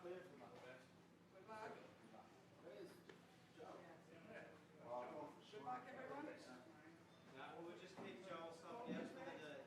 clear for that. Good luck. There's Joe. Good luck, everyone. Now, we'll just take Joel's stuff, yes, for the day.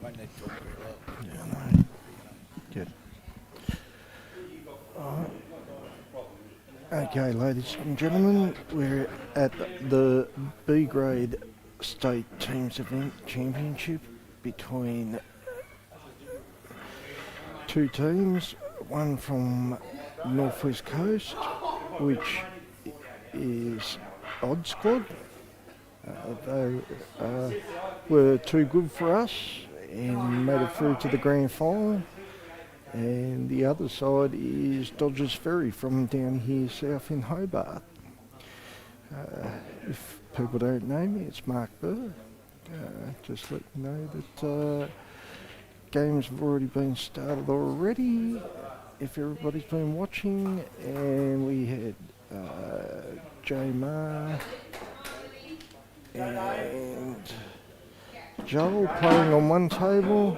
Won't need to talk very loud. Yeah, I know. Good. Okay, ladies and gentlemen, we're at the B grade state teams event championship between two teams, one from Northwest Coast, which is Odd Squad. They were too good for us and made it through to the grand final. And the other side is Dodgers Ferry from down here south in Hobart. If people don't know me, it's Mark Burr. Just let you know that games have already been started already, if everybody's been watching. And we had J Mar and Joel playing on one table,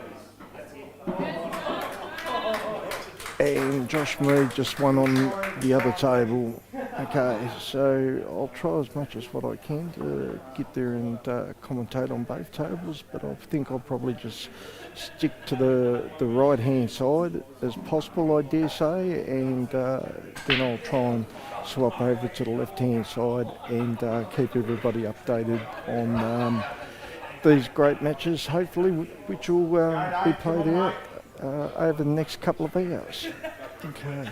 and Josh Mead just won on the other table. Okay, so I'll try as much as what I can to get there and commentate on both tables, but I think I'll probably just stick to the right hand side as possible, I dare say, and then I'll try and swap over to the left hand side and keep everybody updated on these great matches, hopefully, which will be played out over the next couple of hours. Okay.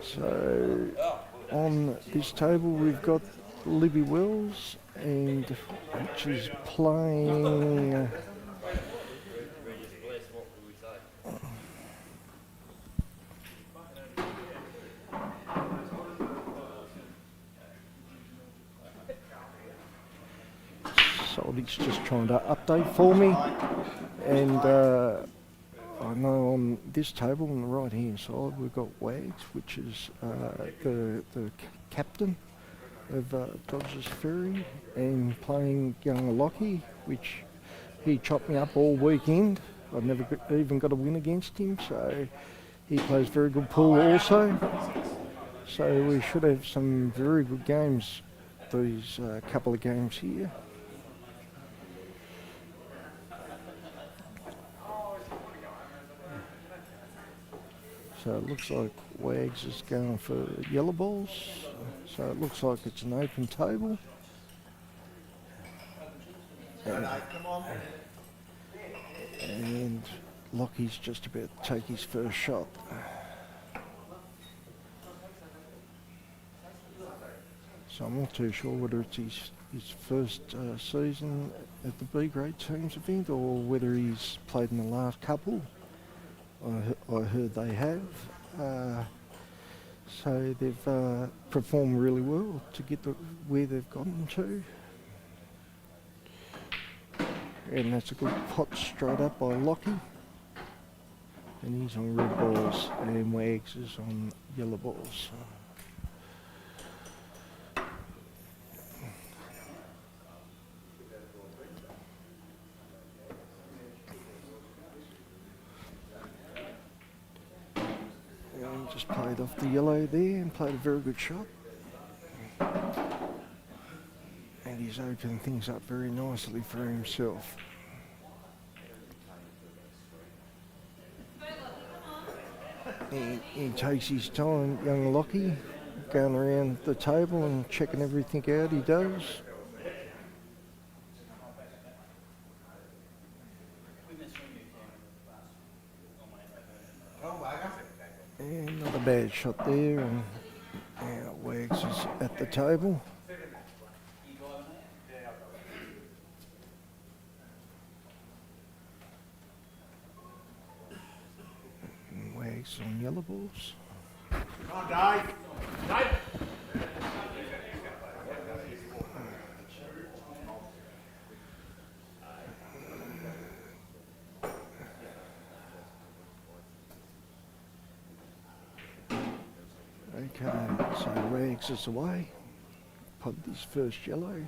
So on this table we've got Libby Wells, and which is playing Salty's just trying to update for me, and I know on this table on the right hand side we've got Wags, which is the captain of Dodgers Ferry, and playing young Lockie, which he chopped me up all weekend. I've never even got a win against him, so he plays very good pool also. So we should have some very good games these couple of games here. So it looks like Wags is going for yellow balls. So it looks like it's an open table. And Lockie's just about to take his first shot. So I'm not too sure whether it's his first season at the B grade teams event or whether he's played in the last couple. I heard they have. So they've performed really well to get where they've gotten to. And that's a good pot straight up by Lockie. And he's on red balls, and Wags is on yellow balls. Just played off the yellow there and played a very good shot. And he's opened things up very nicely for himself. He takes his time, young Lockie, going around the table and checking everything out he does. And not a bad shot there, and Wags is at the table. And Wags on yellow balls. Come on, Dave. Dave. Okay, so Wags is away. Put his first yellow.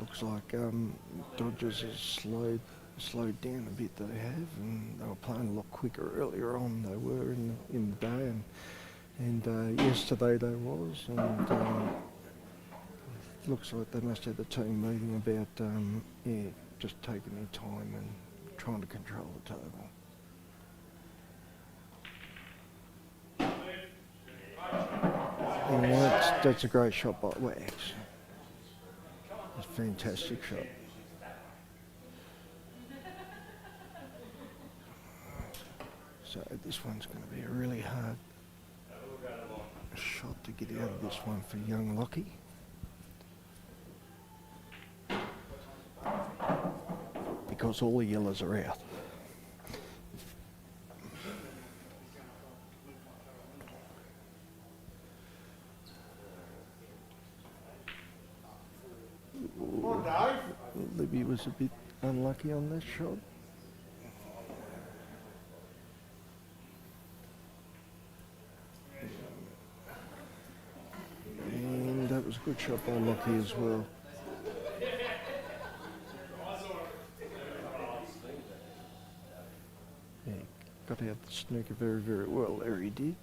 looks like Dodgers has slowed down a bit. They have, and they were playing a lot quicker earlier on. They were in the day, and yesterday they was, and looks like they must have the team meeting about just taking their time and trying to control the table. And that's a great shot by Wax. It's a fantastic shot. So this one's going to be a really hard shot to get out of this one for young Lockie. Because all the yellows are out. Come on, Dave. Libby was a bit unlucky on that shot. And that was a good shot by Lockie as well. Yeah, got out the snooker very, very well there, he did.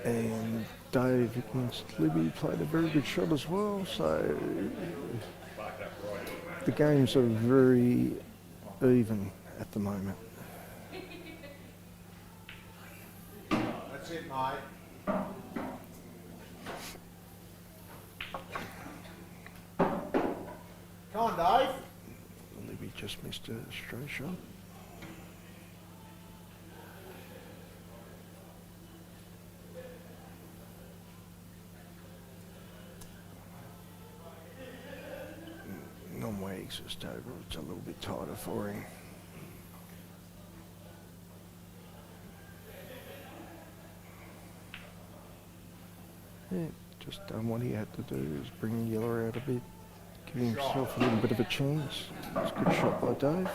And Dave against Libby played a very good shot as well, so the games are very even at the moment. That's it, mate. Come on, Dave. Libby just missed a straight shot. Non-Wags just over, it's a little bit tighter for him. Yeah, just done what he had to do, is bring the yellow out a bit, give himself a little bit of a chance. It's a good shot by Dave.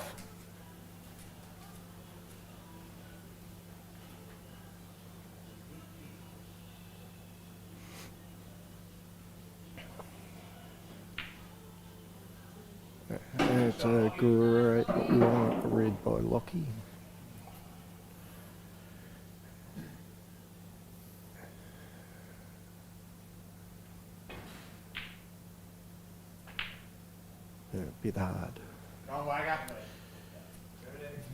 It's a great long red by Lockie. A bit hard. Come on, Wagger.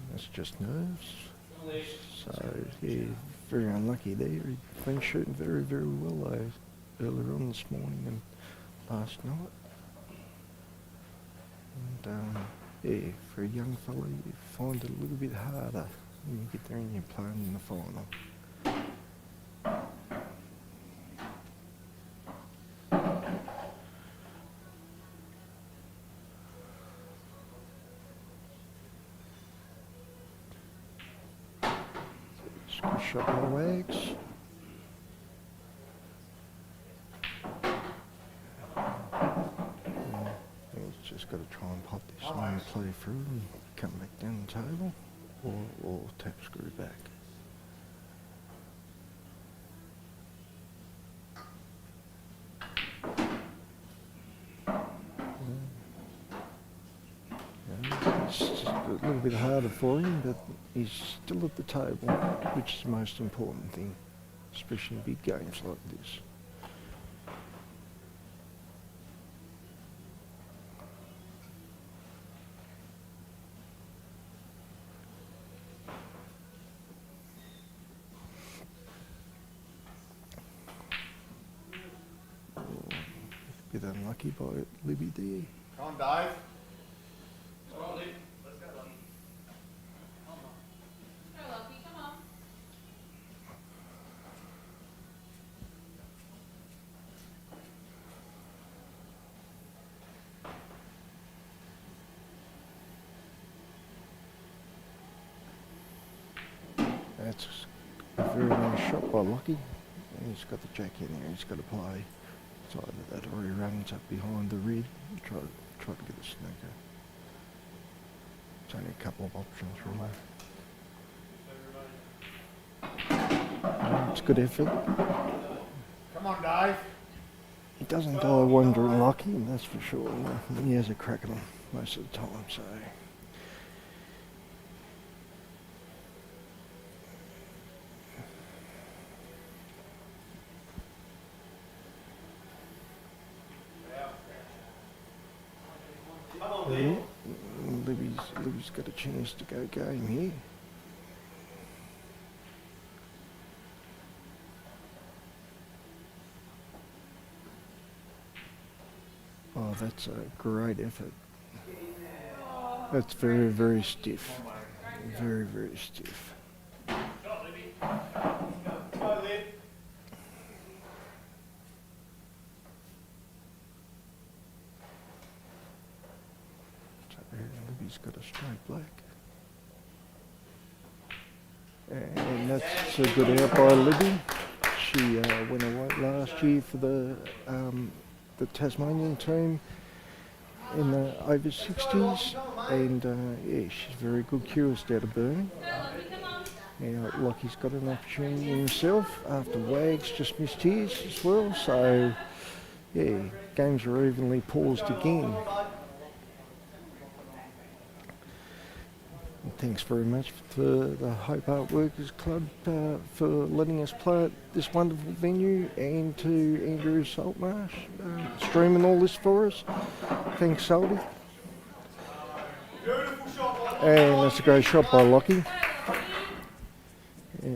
That's just nerves. So, yeah, very unlucky there. He'd been shooting very, very well though, earlier on this morning and last night. And yeah, for a young fella, you find it a little bit harder when you get there and you're playing in the final. It's a good shot by Wags. Just got to try and pop this line play through and come back down the table, or tap screw back. Yeah, it's just a little bit harder for him, but he's still at the table, which is the most important thing, especially in big games like this. Bit unlucky by Libby there. Come on, Dave. Come on, Lee. Let's go, Lucky. Go, Lucky, come on. That's a very nice shot by Lockie. And he's got the jack in there, he's got to play. It's either that or he runs up behind the red and try to get a snooker. It's only a couple of options really. It's good effort. Come on, Dave. He doesn't die wandering lucky, that's for sure. He has a crack at him most of the time, so. Come on, Lee. Libby's got a chance to go game here. Oh, that's a great effort. That's very, very stiff. Very, very stiff. Go, Lee. So Libby's got a straight black. And that's a good out by Libby. She went away last year for the Tasmanian team in the over 60s, and yeah, she's very good curist out of Burnie. Now Lockie's got an opportunity himself after Wags just missed his as well, so yeah, games are evenly paused again. And thanks very much to the Hobart Workers Club for letting us play at this wonderful venue, and to Andrew Saltmarsh streaming all this for us. Thanks, Salty. And that's a great shot by Lockie. Yeah.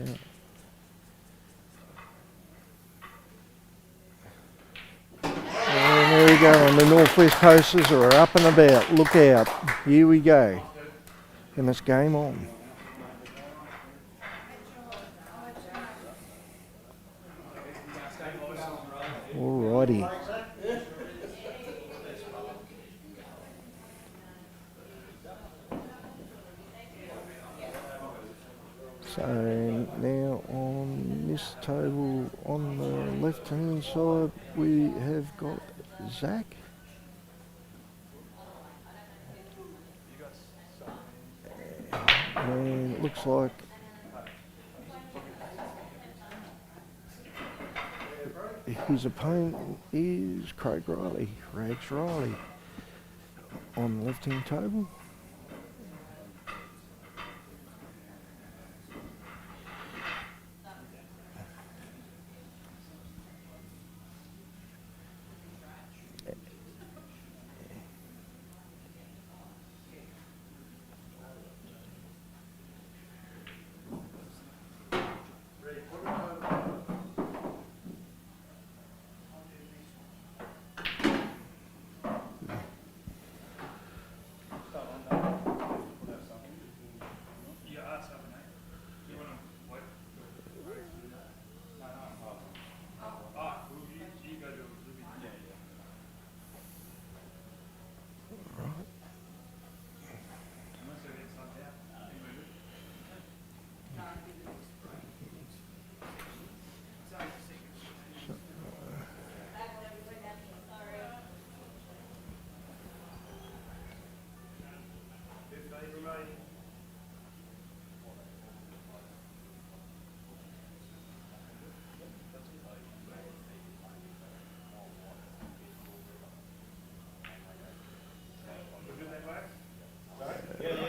And there we go, and the Northwest Coasters are up and about. Look out. Here we go. And it's game on. Alrighty. So now on this table on the left hand side we have got Zach. And it looks like his opponent is Craig Riley, Rags Riley, on the left hand table.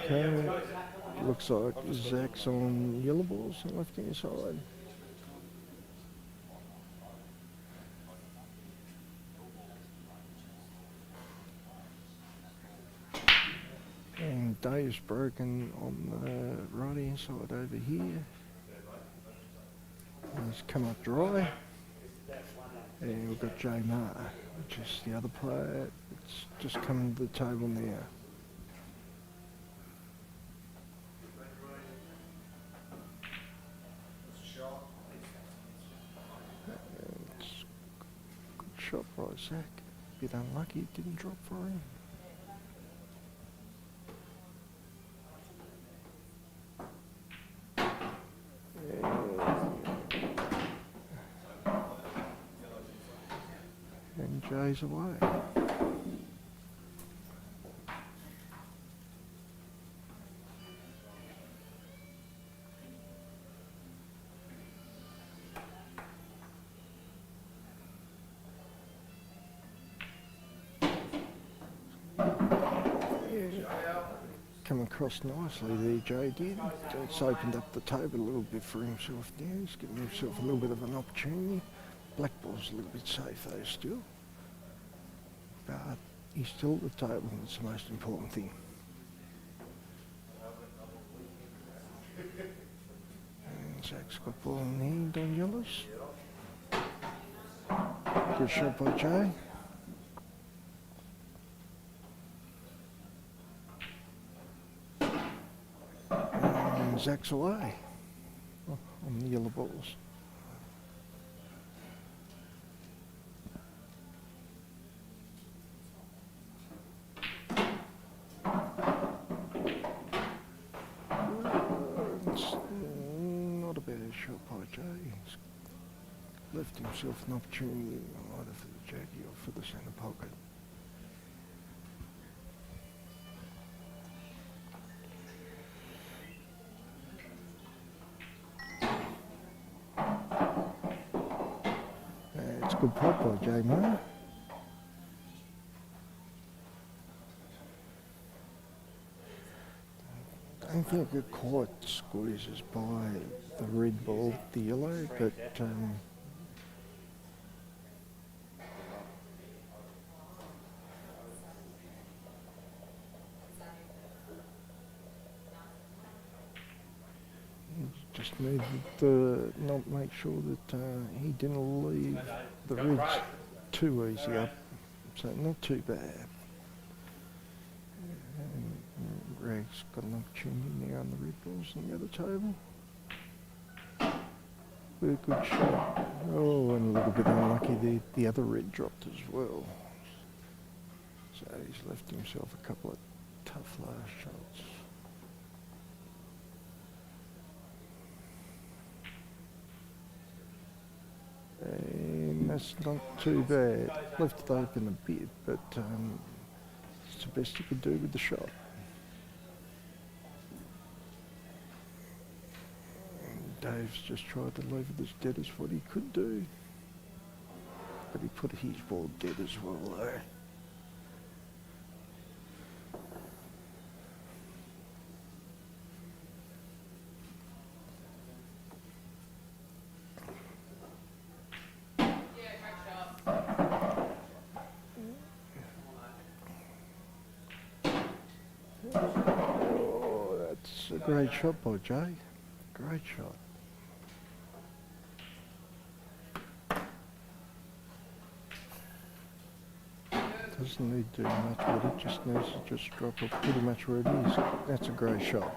Okay, looks like Zach's on yellow balls on the left hand side. And Dave's broken on the right hand side over here. He's come up dry. And we've got J Mar, which is the other player. It's just coming to the table now. It's good shot by Zach. Bit unlucky it didn't drop for him. And Jay's away. come across nicely there, Joe did. It's opened up the table a little bit for himself now. He's giving himself a little bit of an opportunity. Black ball's a little bit safe though still. But he's still at the table, and it's the most important thing. And Zach's got ball in hand on yellows. Good shot by Jay. And Zach's away on the yellow balls. It's not a bad shot by Jay. He's left himself an opportunity either for the jackie or for the centre pocket. It's a good pot by Jay Moore. I don't think it quite squeezes by the red ball, the yellow, but just needed to not make sure that he didn't leave the reds too easy up, so not too bad. And Greg's got an opportunity now on the red balls on the other table. With a good shot. Oh, and a little bit unlucky the other red dropped as well. So he's left himself a couple of tough last shots. And that's not too bad. Left it open a bit, but it's the best you could do with the shot. And Dave's just tried to leave it as dead as what he could do. But he put his ball dead as well though. Oh, that's a great shot by Jay. Great shot. Doesn't need to do much with it, just needs to just drop it pretty much where it is. That's a great shot.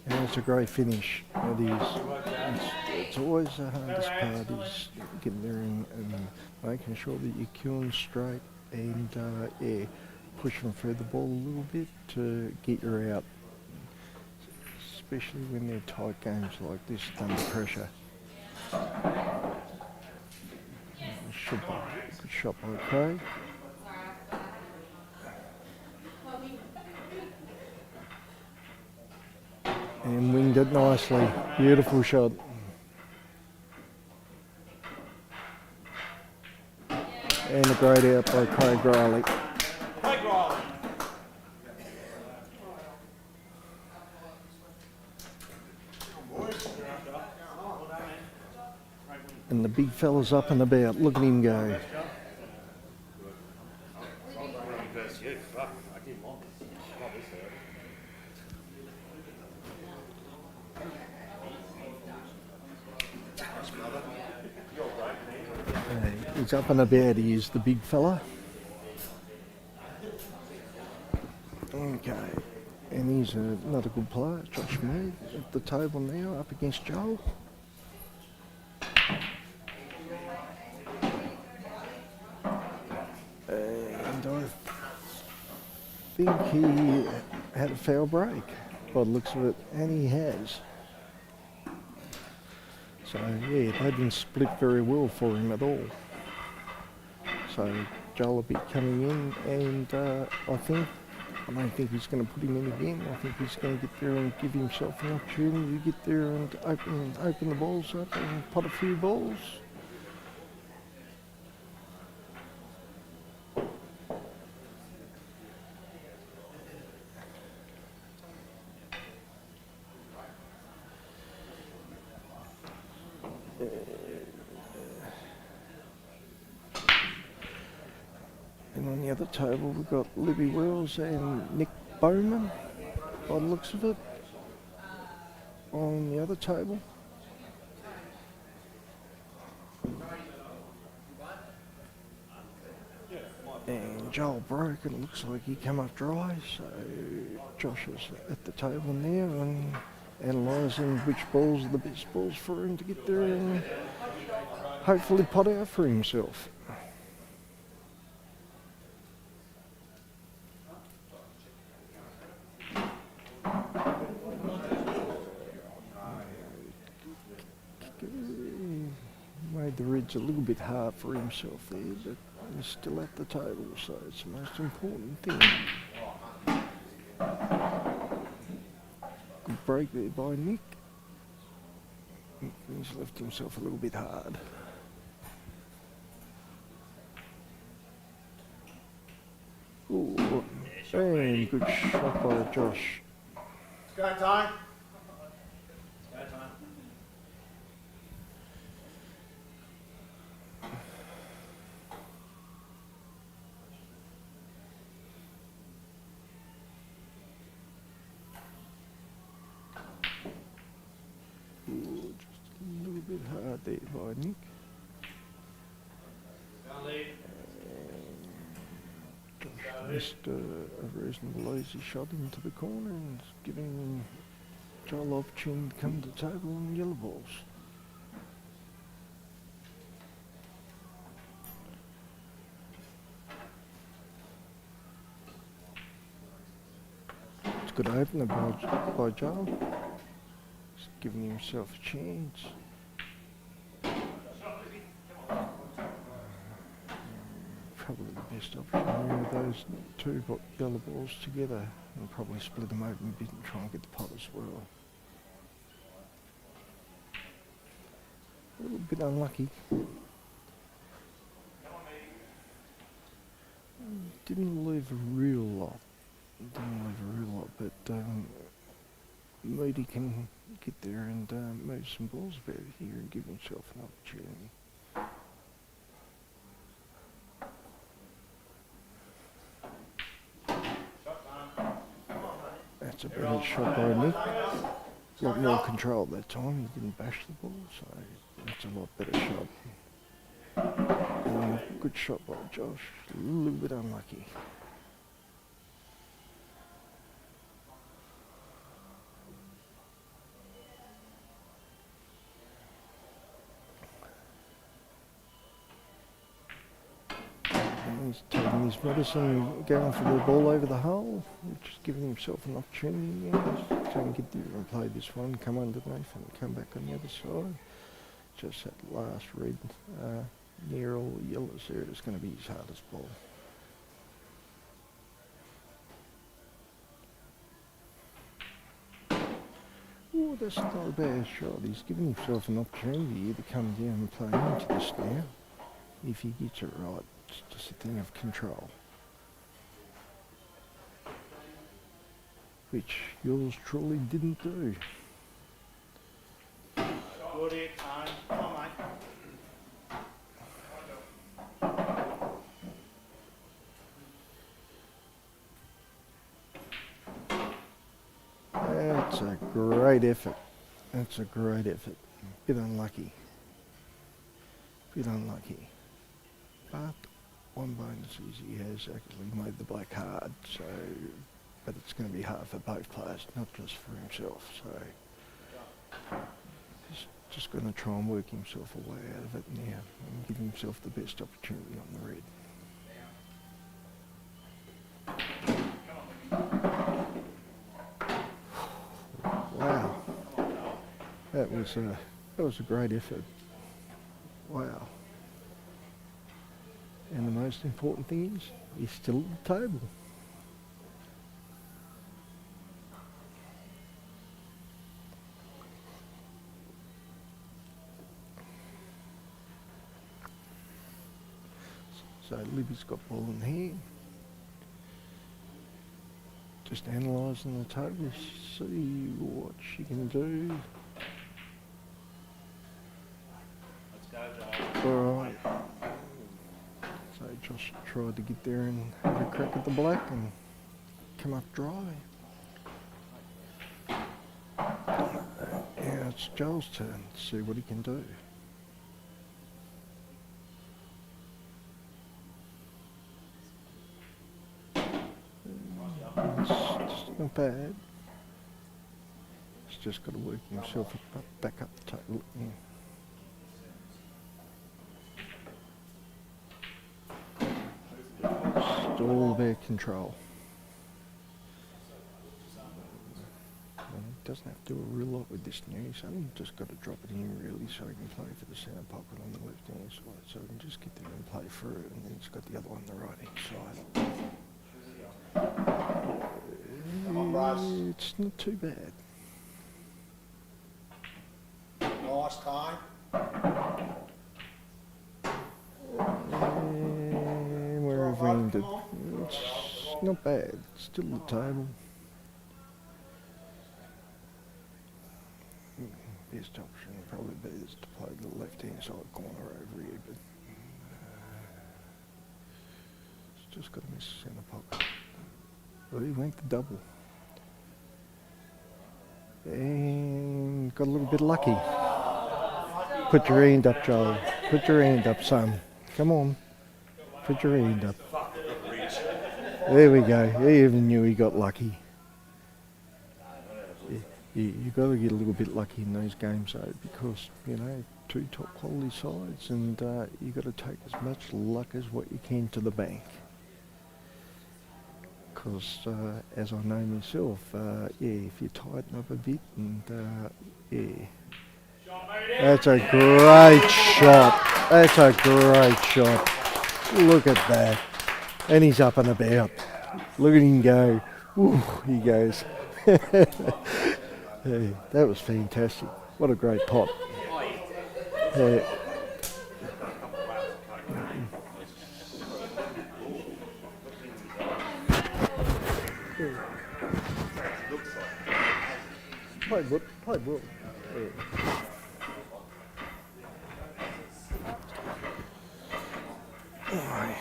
And it's a great finish. It is. It's always the hardest part is getting there and making sure that you're queuing straight and yeah, pushing through the ball a little bit to get your out. Especially when they're tight games like this under pressure. Good shot by Craig. And winged it nicely. Beautiful shot. And a great out by Craig Riley. And the big fella's up and about. Look at him go. He's up and about, he is the big fella. Okay, and he's another good player, Josh Mead, at the table now, up against Joel. And I think he had a foul break, by the looks of it, and he has. So yeah, they didn't split very well for him at all. So Joel will be coming in, and I think I don't think he's going to put him in again. I think he's going to get there and give himself an opportunity to get there and open the balls up and pot a few balls. And on the other table we've got Libby Wells and Nick Bowman, by the looks of it, on the other table. And Joel broke and it looks like he came up dry, so Josh is at the table now and analysing which balls are the best balls for him to get there and hopefully pot out for himself. Made the Reds a little bit hard for himself there, but he's still at the table, so it's the most important thing. Good break there by Nick. He's left himself a little bit hard. Ooh, and good shot by Josh. It's go time. Ooh, just a little bit hard there by Nick. Josh missed a reasonable easy shot into the corner and giving Joel opportunity to come to the table on yellow balls. It's a good opener by Joel. He's giving himself a chance. Probably the best option with those two yellow balls together and probably split them open a bit and try and get the pot as well. A little bit unlucky. Didn't leave a real lot. But Moody can get there and move some balls about here and give himself an opportunity. That's a better shot by Nick. A lot more control that time. He didn't bash the ball, so that's a lot better shot. And good shot by Josh. A little bit unlucky. He's taking his medicine, going for the ball over the hole, which is giving himself an opportunity now to try and get there and play this one, come underneath and come back on the other side. Just that last red near all the yellows there is going to be his hardest ball. Oh, that's not a bad shot. He's giving himself an opportunity here to come down and play into this now, if he gets it right. It's just a thing of control, which yours truly didn't do. Good hit, time. Come on, mate. That's a great effort. That's a great effort. Bit unlucky. But one bonus is he has actually made the black hard, so, but it's going to be hard for both players, not just for himself, so he's just going to try and work himself a way out of it now and give himself the best opportunity on the red. Wow, that was a great effort. Wow. And the most important thing is, he's still at the table. So Libby's got ball in hand. Just analysing the table, see what she can do. Let's go, Joel. Alright. So Josh tried to get there and have a crack at the black and come up dry. Now it's Joel's turn to see what he can do. It's not bad. He's just got to work himself back up the table. It's all about control. He doesn't have to do a real lot with this now. He's only just got to drop it in really so he can play for the centre pocket on the left hand side. So he can just get there and play through it, and then he's got the other one on the right hand side. Come on, Bryce. It's not too bad. Nice time. And where have we ended? It's not bad. Still the table. Best option probably be is to play the left-hand side corner over here, but it's just got to miss the centre pocket. Well, he went the double. And got a little bit lucky. Put your hand up, Joel. Put your hand up, son. Come on. Put your hand up. There we go. He even knew he got lucky. You've got to get a little bit lucky in those games, though, because, you know, two top quality sides, and you've got to take as much luck as what you can to the bank. Because, as I know myself, if you tighten up a bit, and that's a great shot. That's a great shot. Look at that. And he's up and about. Look at him go. Woo, he goes. Hey, that was fantastic. What a great pot. Play wood. Yeah. Alright.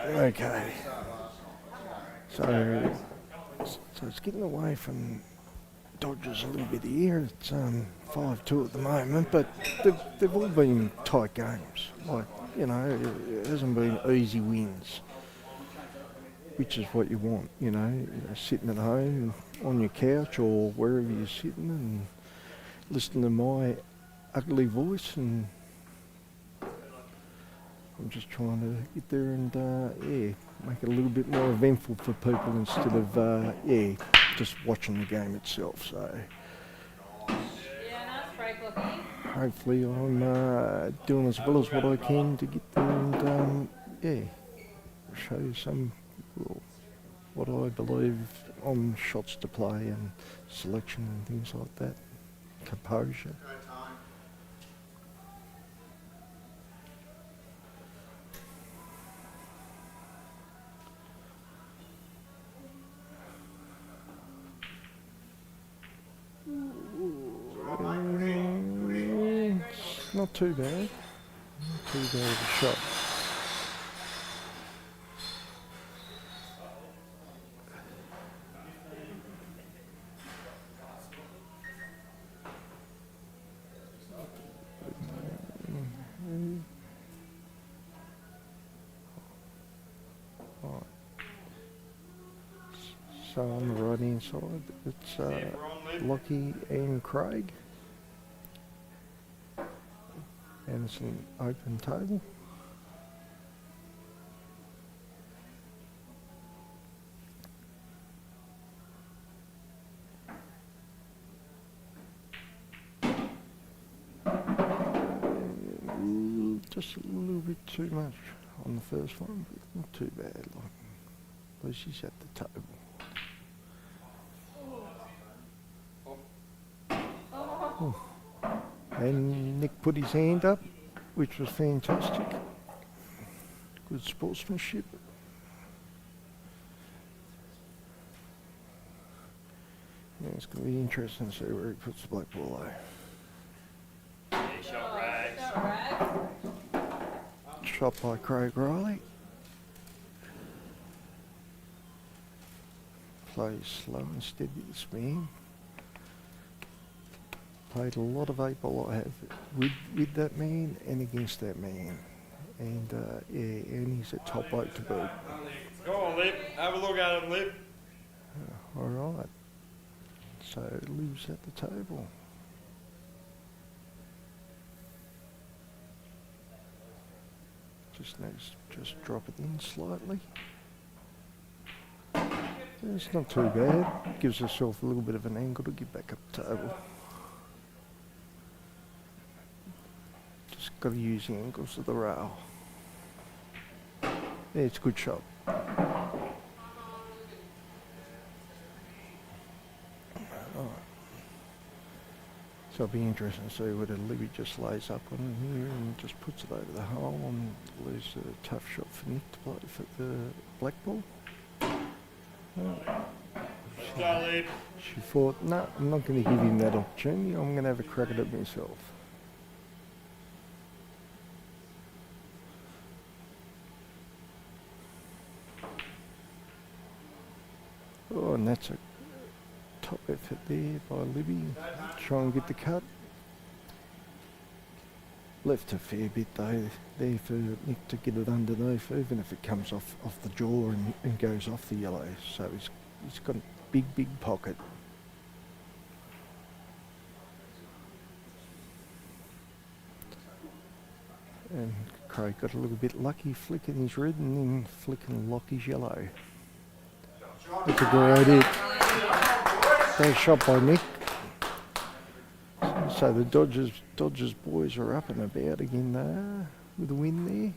Okay. So it's getting away from Dodgers a little bit here. It's 5-2 at the moment, but they've all been tight games. Like, you know, it hasn't been easy wins, which is what you want, you know, sitting at home on your couch or wherever you're sitting and listening to my ugly voice, and I'm just trying to get there and, make it a little bit more eventful for people instead of, just watching the game itself. So hopefully I'm doing as well as what I can to get there and, show you some, what I believe on shots to play and selection and things like that. Composure. Not too bad. Not too bad of a shot. So on the right hand side, it's Lockie and Craig. And it's an open table. Just a little bit too much on the first one, but not too bad. Like, at least he's at the table. Oh. And Nick put his hand up, which was fantastic. Good sportsmanship. Yeah, it's going to be interesting to see where he puts the black ball though. Yeah, shot rags. Shot by Craig Riley. Plays slow and steady, this man. Played a lot of 8-ball I have with that man and against that man. And yeah, and he's a top bloke to boot. Go on, Lip. Have a look at him, Lip. All right. So Liv's at the table. Just drop it in slightly. It's not too bad. Gives herself a little bit of an angle to get back up the table. Just got to use the angles of the rail. Yeah, it's a good shot. So it'll be interesting to see whether Libby just lays up on here and just puts it over the hole and leaves a tough shot for Nick to play for the black ball. She thought, no, I'm not going to give him that opportunity. I'm going to have a crack at it myself. Oh, and that's a top effort there by Libby. Try and get the cut. Left a fair bit though there for Nick to get it underneath, even if it comes off the jaw and goes off the yellow. So he's got a big pocket. And Craig got a little bit lucky, flicking his red and then flicking Lockie's yellow. That's a great hit. Great shot by Nick. So the Dodgers boys are up and about again there with a win there.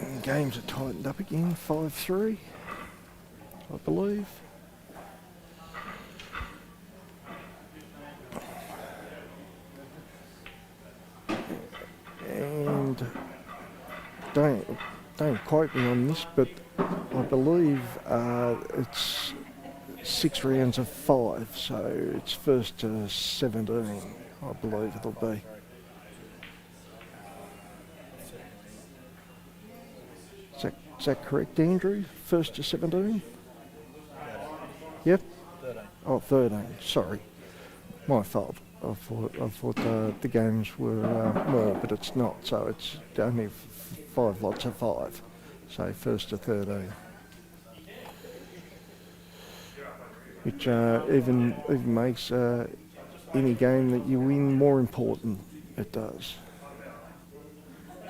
And games are tightened up again, 5-3, I believe. And don't quote me on this, but I believe it's 6 rounds of 5, so it's first to 17, I believe it'll be. Is that correct, Andrew? First to 17? Yep. 13. Oh, 13. Sorry, my fault. I thought the games were more, but it's not. So it's only 5 lots of 5. So first to 13. Which even makes any game that you win more important. It does.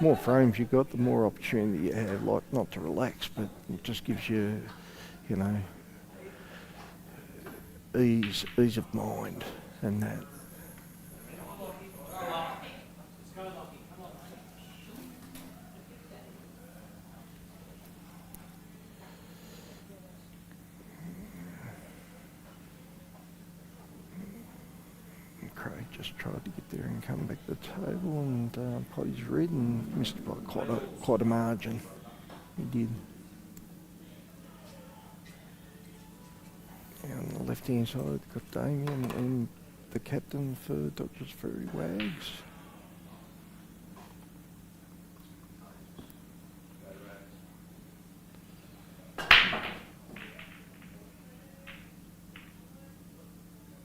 More frames you got, the more opportunity you have. Like, not to relax, but it just gives you, you know, ease of mind and that. Craig just tried to get there and come back to the table and pot his red and missed by quite a margin. He did. And on the left hand side got Damien and the captain for Dodgers Ferry Wags.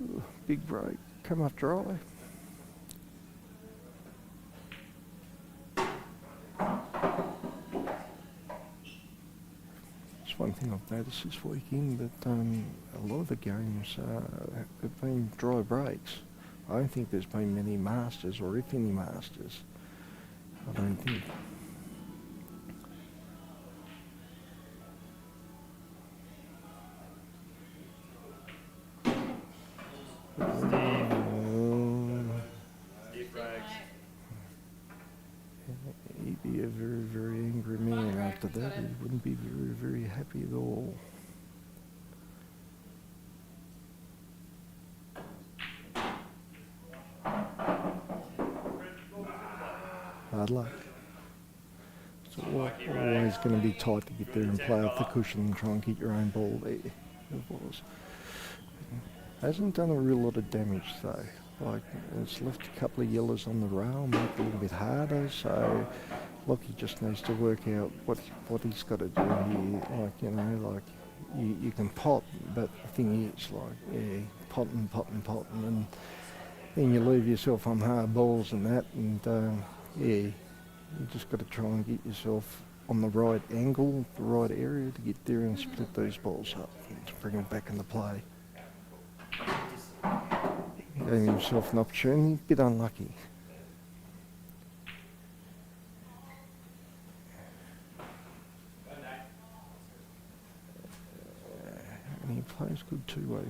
Ooh, big break. Come up dry. It's one thing I've noticed this weekend that a lot of the games have been dry breaks. I don't think there's been many Masters, or if any Masters. I don't think. He'd be a very, very angry man after that. He wouldn't be very, very happy at all. hard luck. It's always going to be tight to get there and play off the cushion and try and get your own ball there. It was. Hasn't done a real lot of damage though. Like, it's left a couple of yellows on the rail, make it a little bit harder, so Lockie just needs to work out what he's got to do here. Like, you know, like, you can pot, but the thing is, like, yeah, potting, and then you leave yourself on hard balls and that, and yeah, you just got to try and get yourself on the right angle, the right area to get there and split those balls up and to bring them back into play. Gave himself an opportunity, a bit unlucky. And he plays good two-way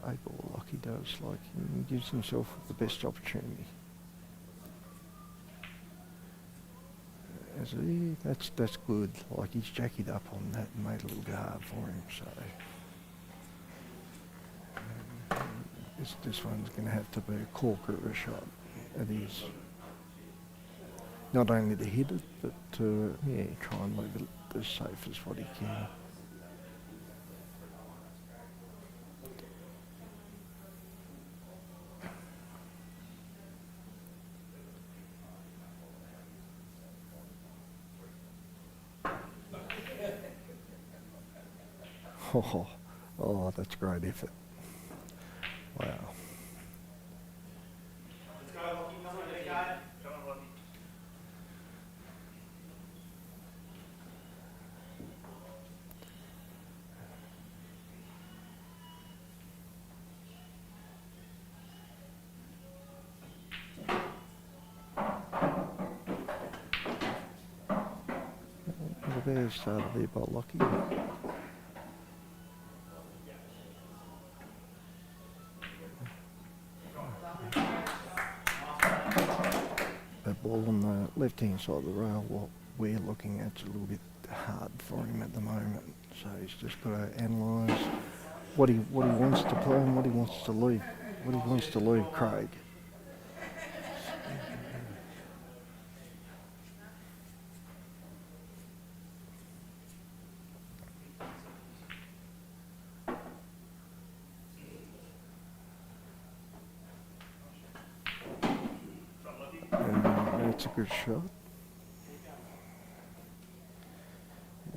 eight-ball like he does, like he gives himself the best opportunity. That's good, like he's jackied up on that and made it a little bit hard for him, so... This one's going to have to be a corker of a shot. It is. Not only to hit it, but to try and leave it as safe as what he can. Oh, that's great effort. Wow. Let's go, Lockie. Come on, big guy. Come on, Lockie. The bear started there by Lockie. That ball on the left-hand side of the rail, what we're looking at's a little bit hard for him at the moment. So he's just got to analyse what he wants to play and what he wants to leave. What he wants to leave Craig. That's a good shot.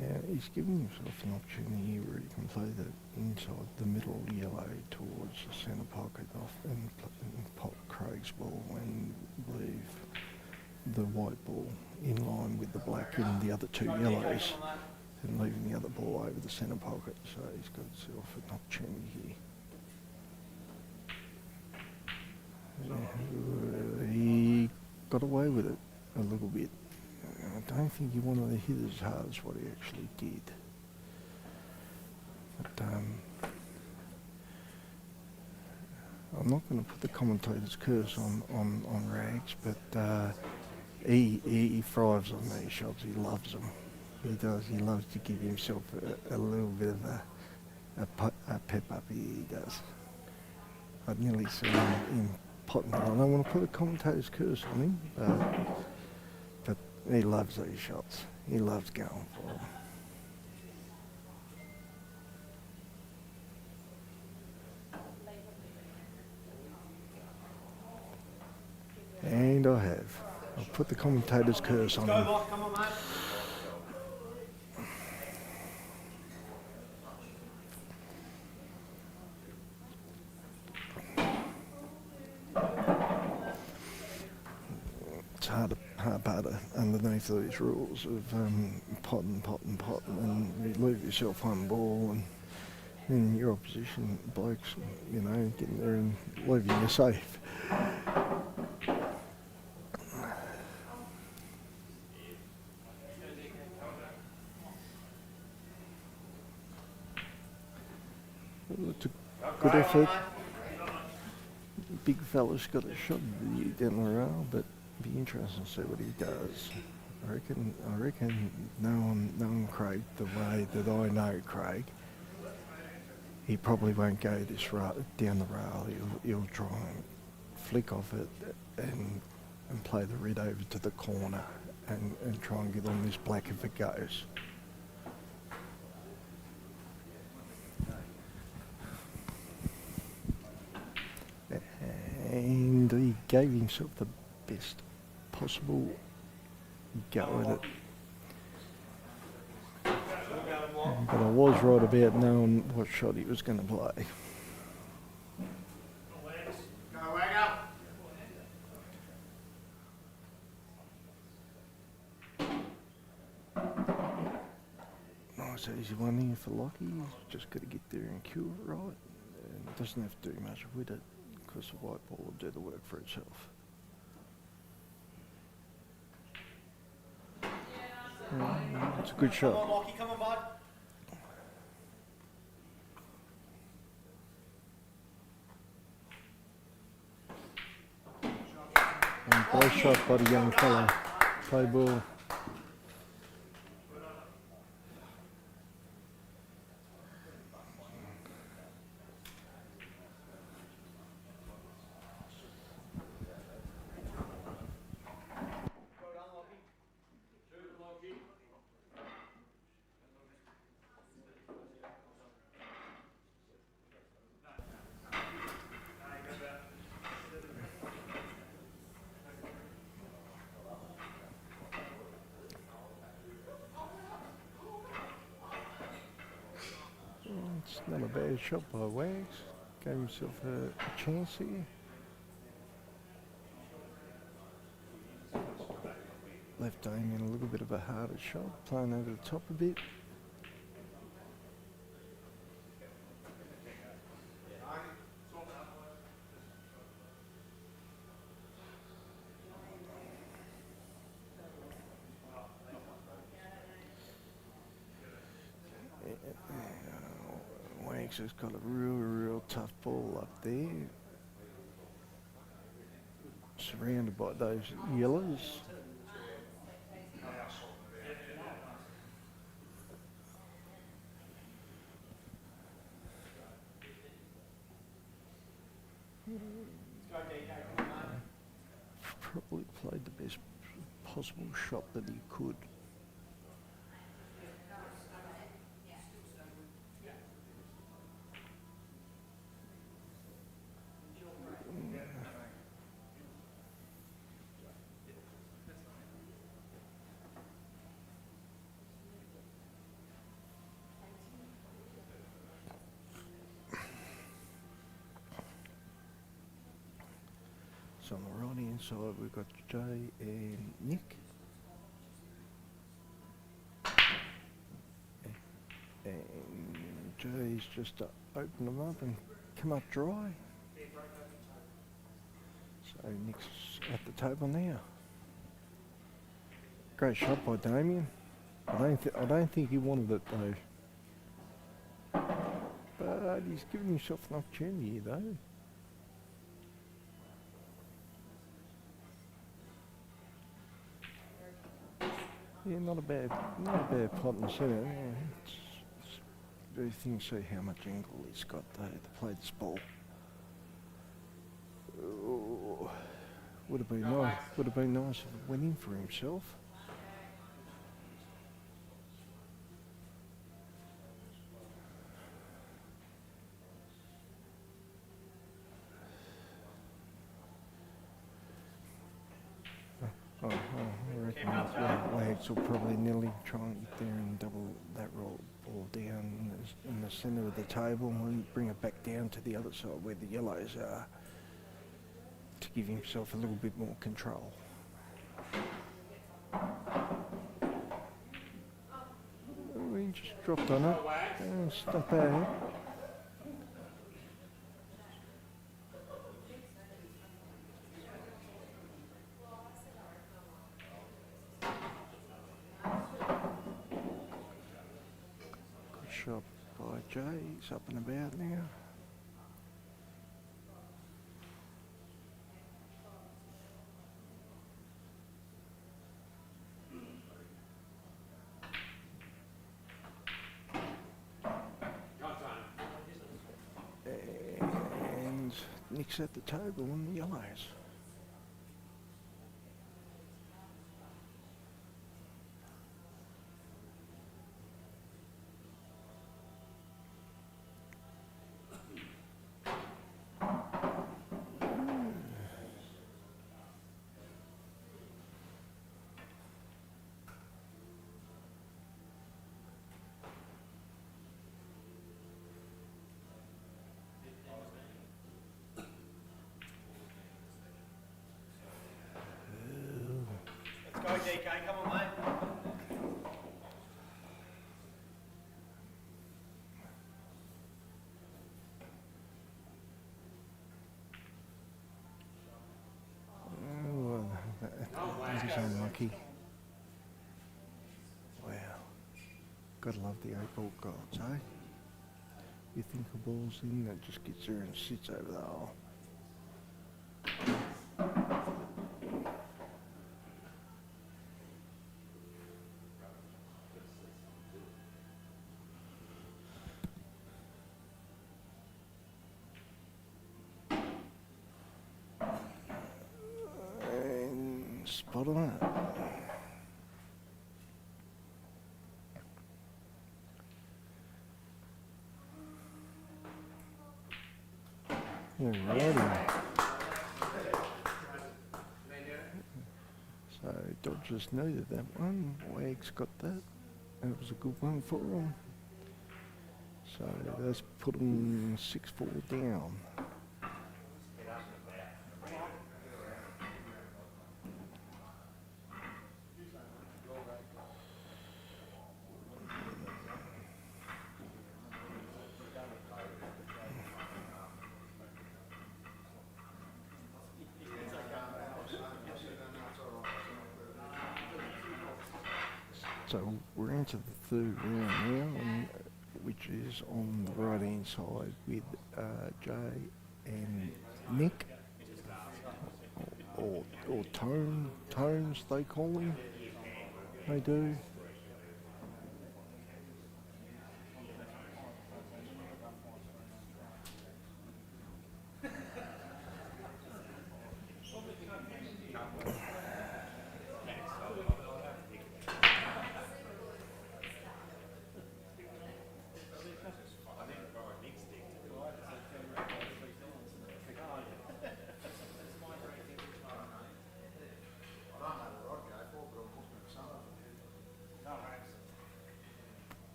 Yeah, he's giving himself an opportunity where he can play the inside the middle yellow towards the centre pocket off and pop Craig's ball and leave the white ball in line with the black and the other two yellows and leaving the other ball over the centre pocket. So he's got himself an opportunity here. Yeah, he got away with it a little bit. I don't think he wanted to hit as hard as what he actually did. But I'm not going to put the commentator's curse on Rags, but he thrives on these shots. He loves them. He does. He loves to give himself a little bit of a pep up. He does. I'd nearly seen him potting. I don't want to put a commentator's curse on him, but he loves these shots. He loves going for them. And I have. I'll put the commentator's curse on him. Go, Lock. Come on, mate. It's hard underneath these rules of potting, and you leave yourself one ball and then your opposition blokes, you know, getting there and leaving you safe. It's a good effort. Big fella's got a shot down the rail, but it'll be interesting to see what he does. I reckon knowing Craig the way that I know Craig, he probably won't go this down the rail. He'll try and flick off it and and play the red over to the corner and try and get on this black if it goes. And he gave himself the best possible go at it. But I was right about knowing what shot he was going to play. Go, Wagger. Nice easy one here for Lockie. Just got to get there and cue it right. And doesn't have to do much with it because the white ball will do the work for itself. It's a good Come on, shot. Lockie, come on, bud. And great shot by the young fella. Play ball. It's not a bad shot by Wags. Gave himself a chance here. Left Damien a little bit of a harder shot, playing over the top a bit. Wags has got a real tough ball up there. Surrounded by those yellows. Probably played the best possible shot that he could. So on the right hand side we've got Jay and Nick. And Jay's just to open them up and come up dry. So Nick's at the table now. Great shot by Damien. I don't think he wanted it though. But he's given himself an opportunity though. Yeah, not a bad pot in the centre. It's very thin to see how much angle he's got though to play this ball. Oh, would have been nice if it went in for himself. I reckon Wags will probably nearly try and get there and double that ball down in the centre of the table and bring it back down to the other side where the yellows are to give himself a little bit more control. Oh, he just dropped on it. It's not bad. Shot by Jay, he's up and about now. And Nick's at the table on the yellows. DK, come on, mate. Oh, that is unlucky. Wow. Gotta love the 8-ball gods, eh? You think a ball's in, that just gets there and sits over the hole. And spot on it. Alrighty. So Dodgers needed that one. Wags got that. That was a good one for them. So that's put them 6-4 down. So we're into the third round now, which is on the right hand side with Jay and Nick, or Tones they call him. They do.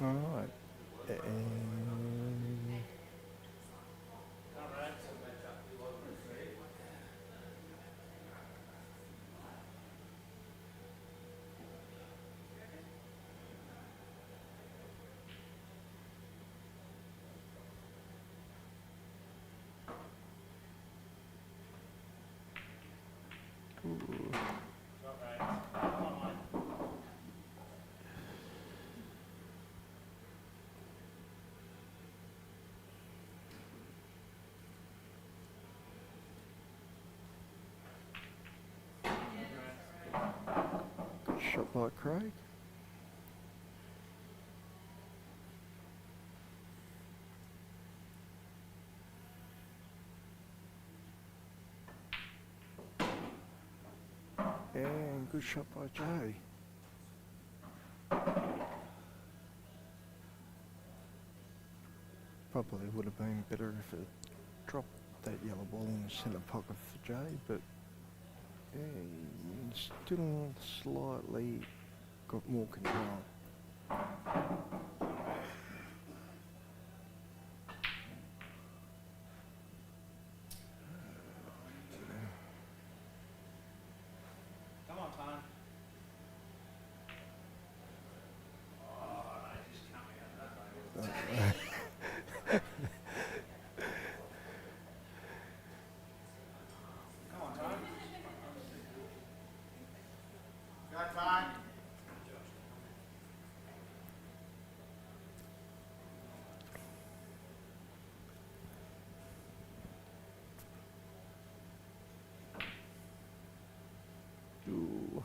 All right. Good shot by Craig. And good shot by Jay. Probably would have been better if it dropped that yellow ball in the centre pocket for Jay, but yeah, still slightly got more control. Come on, Tom. Come on, Tom. Got time? Ooh.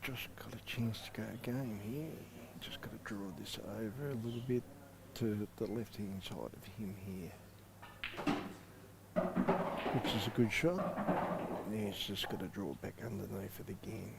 just got a chance to go game here. Just got to draw this over a little bit to the left hand side of him here, which is a good shot. Now he's just got to draw back underneath it again.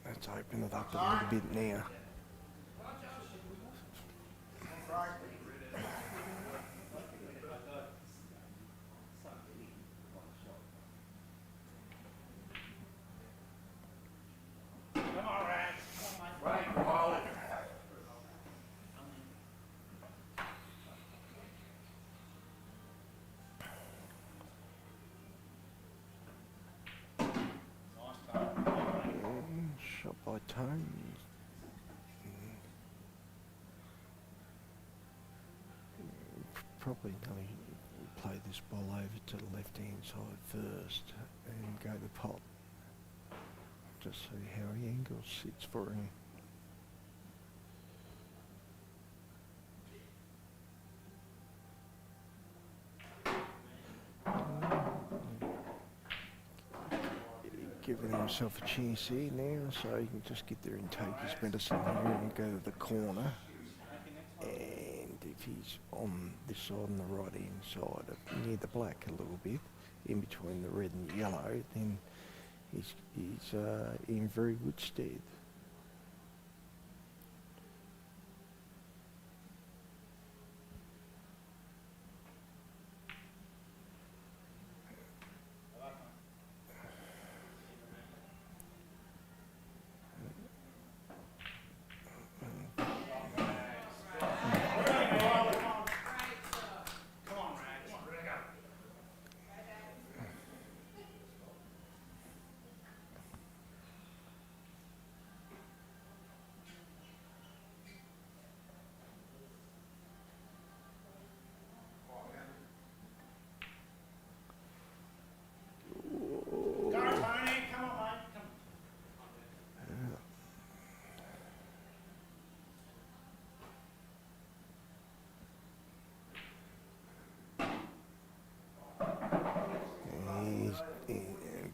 Let's open it up a little bit now. Shot by Tone. Probably only play this ball over to the left hand side first and go to pot. Just see how he angles sits for him. Giving himself a chance here now, so he can just get there and take his medicine here and go to the corner. And if he's on this side and the right hand side, near the black a little bit, in between the red and yellow, then he's in very good stead.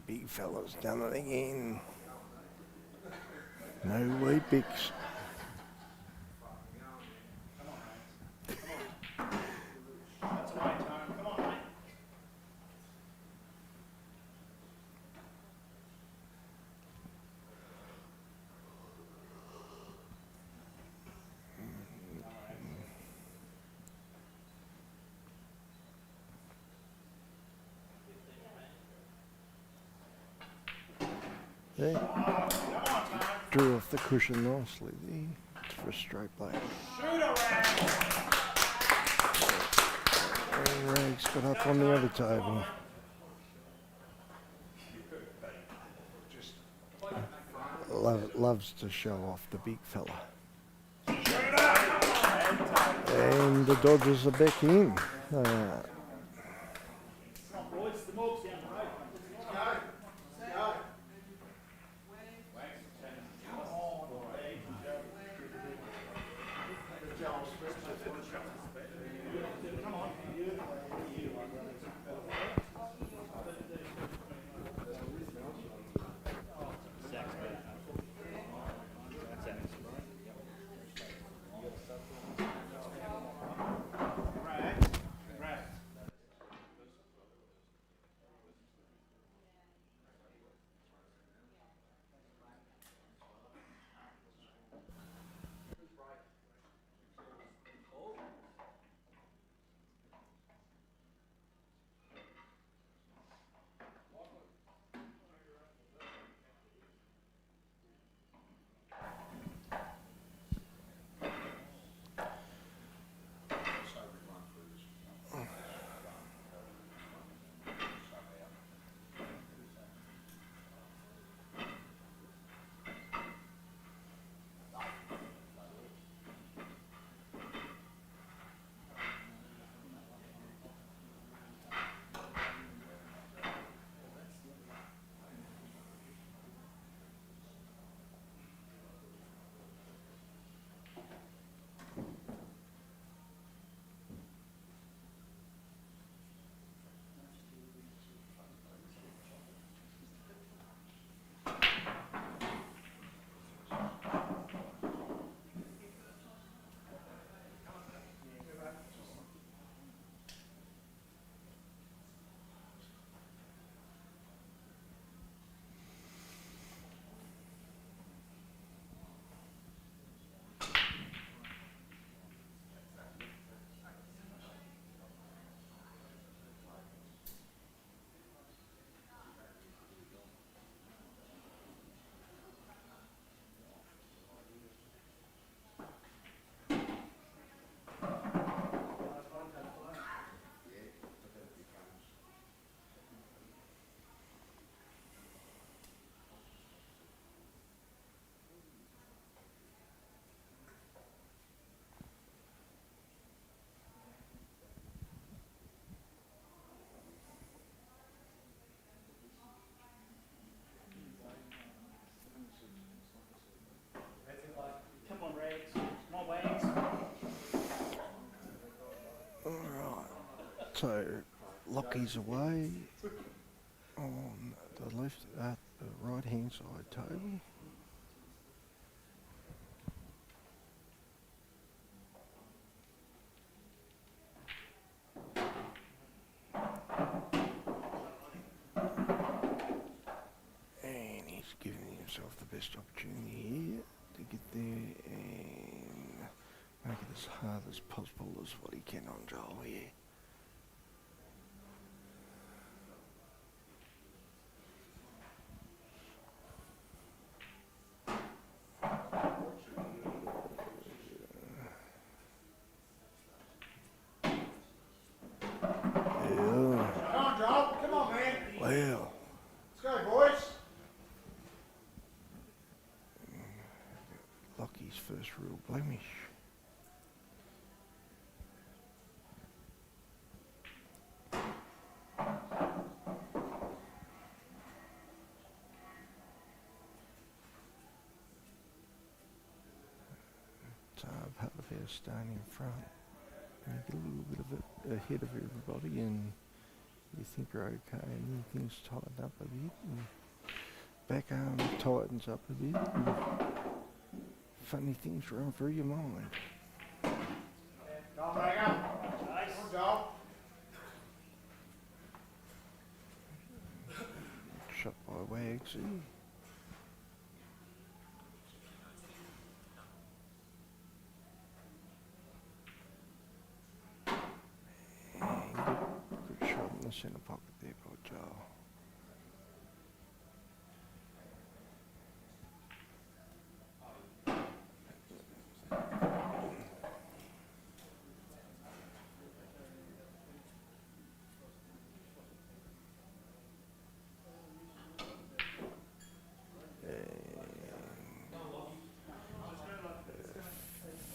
Big fella's done it again. No wheat bix. There. Drew off the cushion nicely there for a straight black. And Rags got up on the other table. Loves to show off the big fella. And the Dodgers are back in. So Lockie's away on the left, the right hand side table. And he's giving himself the best opportunity here to get there and make it as hard as possible as what he can on Joel here. Yeah. Come on, Joel. Come on, man. Well, Let's go, boys. Lockie's first real blemish. So part of our staying in front. And you get a little bit of it ahead of everybody and you think you're okay and then things tighten up a bit and back arm tightens up a bit and funny things run through your mind. Joel, break up. Nice. Come on, Joel. Shot by Wagsy. Good shot in the centre pocket there by Joel.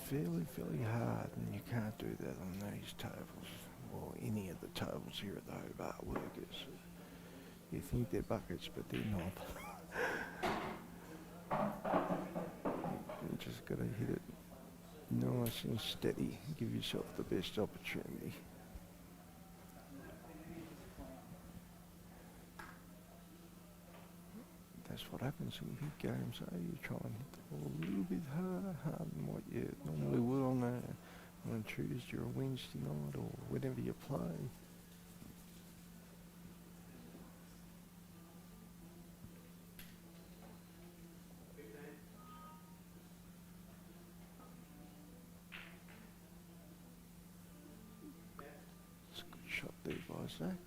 Fairly hard, and you can't do that on these tables, or any of the tables here at the Hobart Workers. You think they're buckets, but they're not. You just got to hit it nice and steady, give yourself the best opportunity. That's what happens in big games, eh? You try and hit the ball a little bit harder than what you normally would on a Tuesday or a Wednesday night or whenever you play. It's a good shot there by Zach.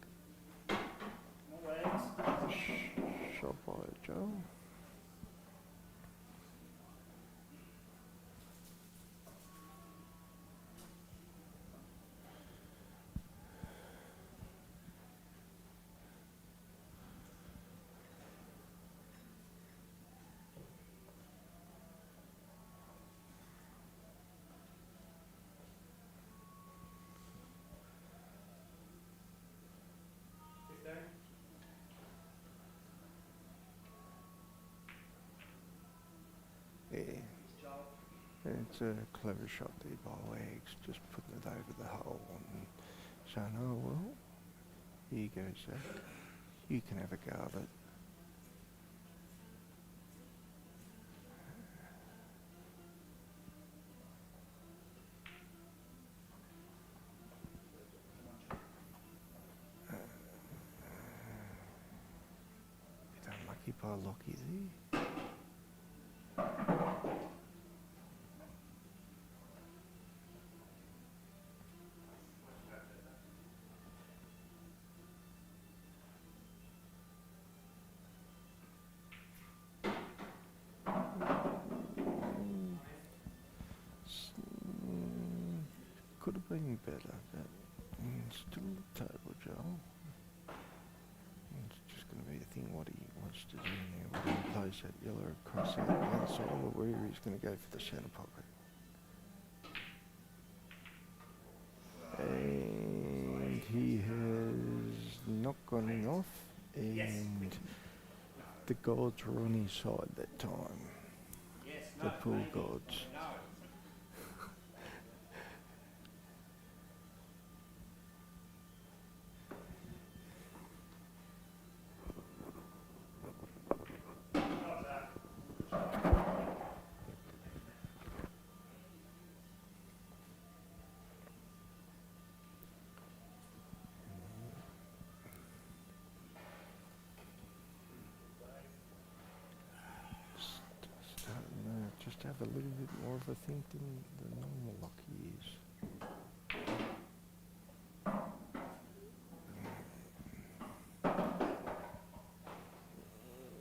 Shot by Joe. Yeah. It's a clever shot there by Wags, just putting it over the hole and saying, oh well, here goes Zach. You can have a go at it. Bit unlucky by Lockie there. Could have been better, but still the table, Joel. It's just going to be a thing what he wants to do now, whether he plays that yellow across out the outside or where he's going to go for the centre pocket. And he has not gone in off, and the gods were on his side that time. The pool gods. have a little bit more of a think than the normal Lockie is.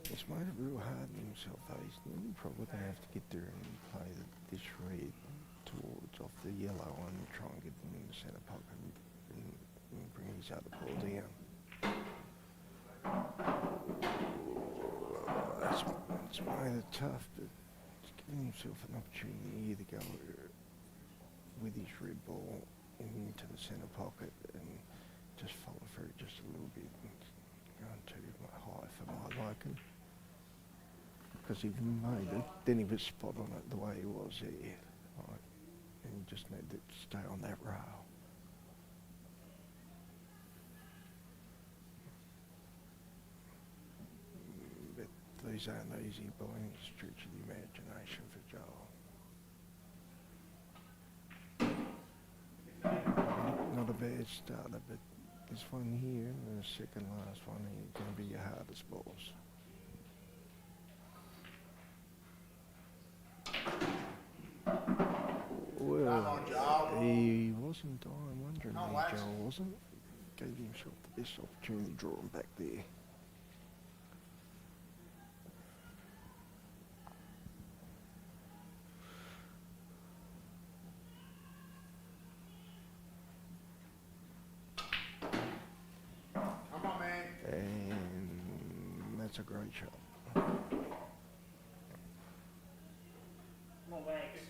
He's made it real hard on himself though. He's nearly probably going to have to get there and play this red towards off the yellow and try and get them in the centre pocket and bring his other ball down. It's made it tough, but he's giving himself an opportunity here to go with his red ball into the centre pocket and just follow through just a little bit and going too high for my liking. Because he made it, then he was spot on it the way he was there. Right? And you just need to stay on that rail. But these aren't easy by any stretch of the imagination for Joel. Not a bad starter, but this one here and the second last one here are going to be your hardest balls. Well, he wasn't dying wondering there, Joel wasn't. Gave himself the best opportunity to draw him back there. Come on, man. And that's a great shot. Come on, Wags.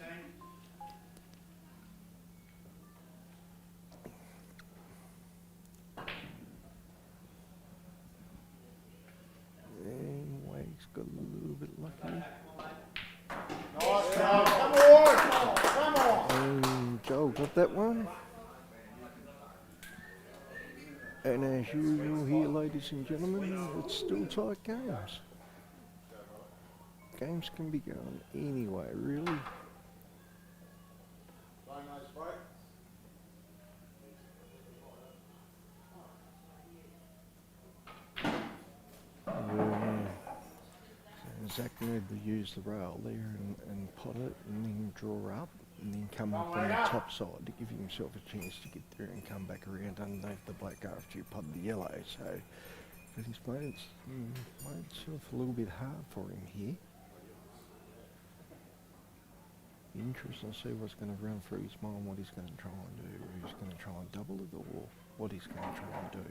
And Wags got a little bit lucky. Nice, Joe. Come on. Come on. And Joel got that one. And as usual here, ladies and gentlemen, it's still tight games. Games can be going anyway, really. Zach needed to use the rail there and pot it and then draw up and then come up on the top side to give himself a chance to get there and come back around underneath the black after you pot the yellow. So, but he's made himself a little bit hard for him here. Interesting to see what's going to run through his mind, what he's going to try and do. He's going to try and double it or what he's going to try and do.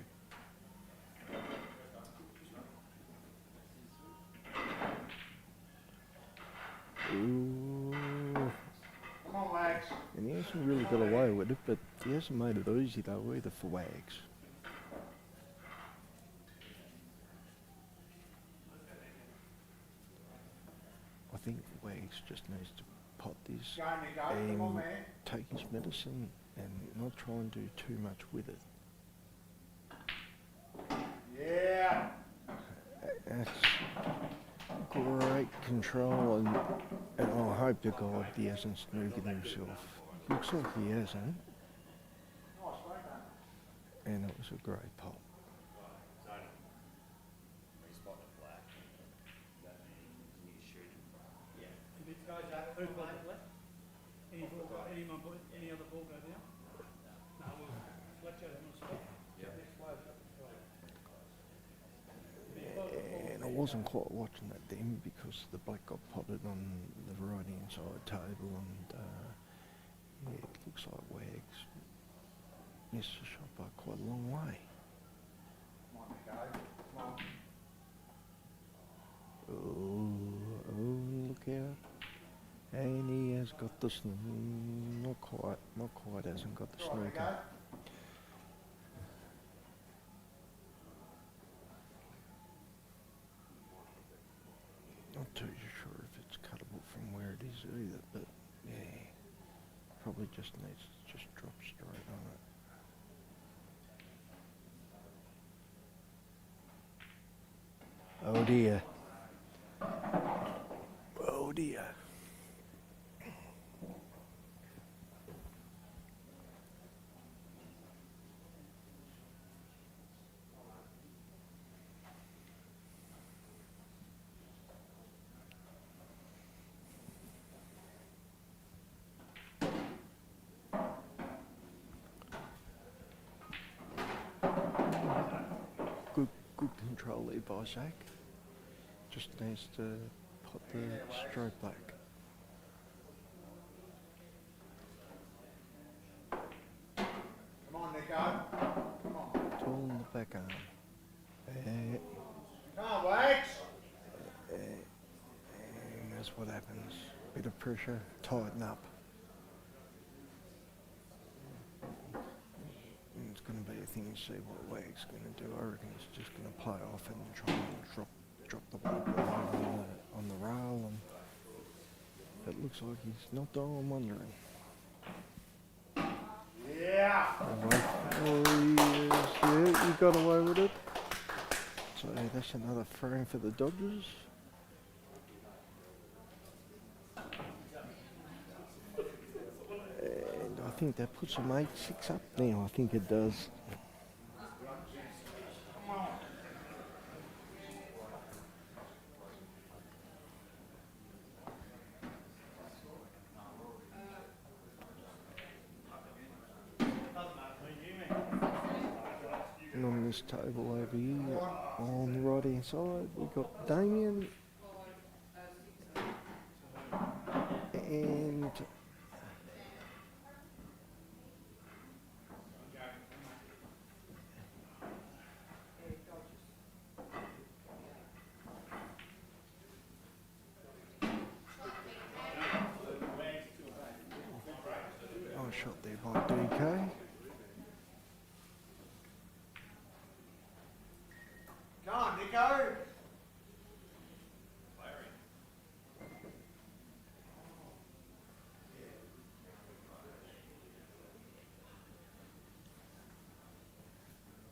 Ooh. Come on, Wags. And he hasn't really got away with it, but he hasn't made it easy though either for Wags. I think Wags just needs to pot this Come on, and man. take his medicine and not try and do too much with it. Yeah. That's great control, and I hope to God he hasn't snooked himself. Looks like he hasn't, and it was a great pop. Any other ball go down? No, we'll Fletcher on the spot. Next wave. And I wasn't quite watching that then because the black got potted on the right hand side table, and yeah, it looks like Wags missed the shot by quite a long way. Come on, go. Come on. Oh, look out. And he has got the not quite hasn't got the snooker. Not too sure if it's cuttable from where it is either, but yeah, probably just needs to just drop straight on it. Oh dear. Oh dear. Good control there by Zach. Just needs to put the stroke back. Come on, Nico. Come on. Tall in the back arm. Come on, Wags. And that's what happens. Bit of pressure, tighten up. And it's going to be a thing to see what Wag's going to do. I reckon he's just going to play off and try and drop the ball over on the rail, and it looks like he's not dying wondering. Yeah. Oh, yes, yeah, you got away with it. So that's another frame for the Dodgers. And I think that puts them 8-6 up now. I think it does. And on this table over here, on the right hand side, we've got Damien and shot there by DK. Come on, Nico.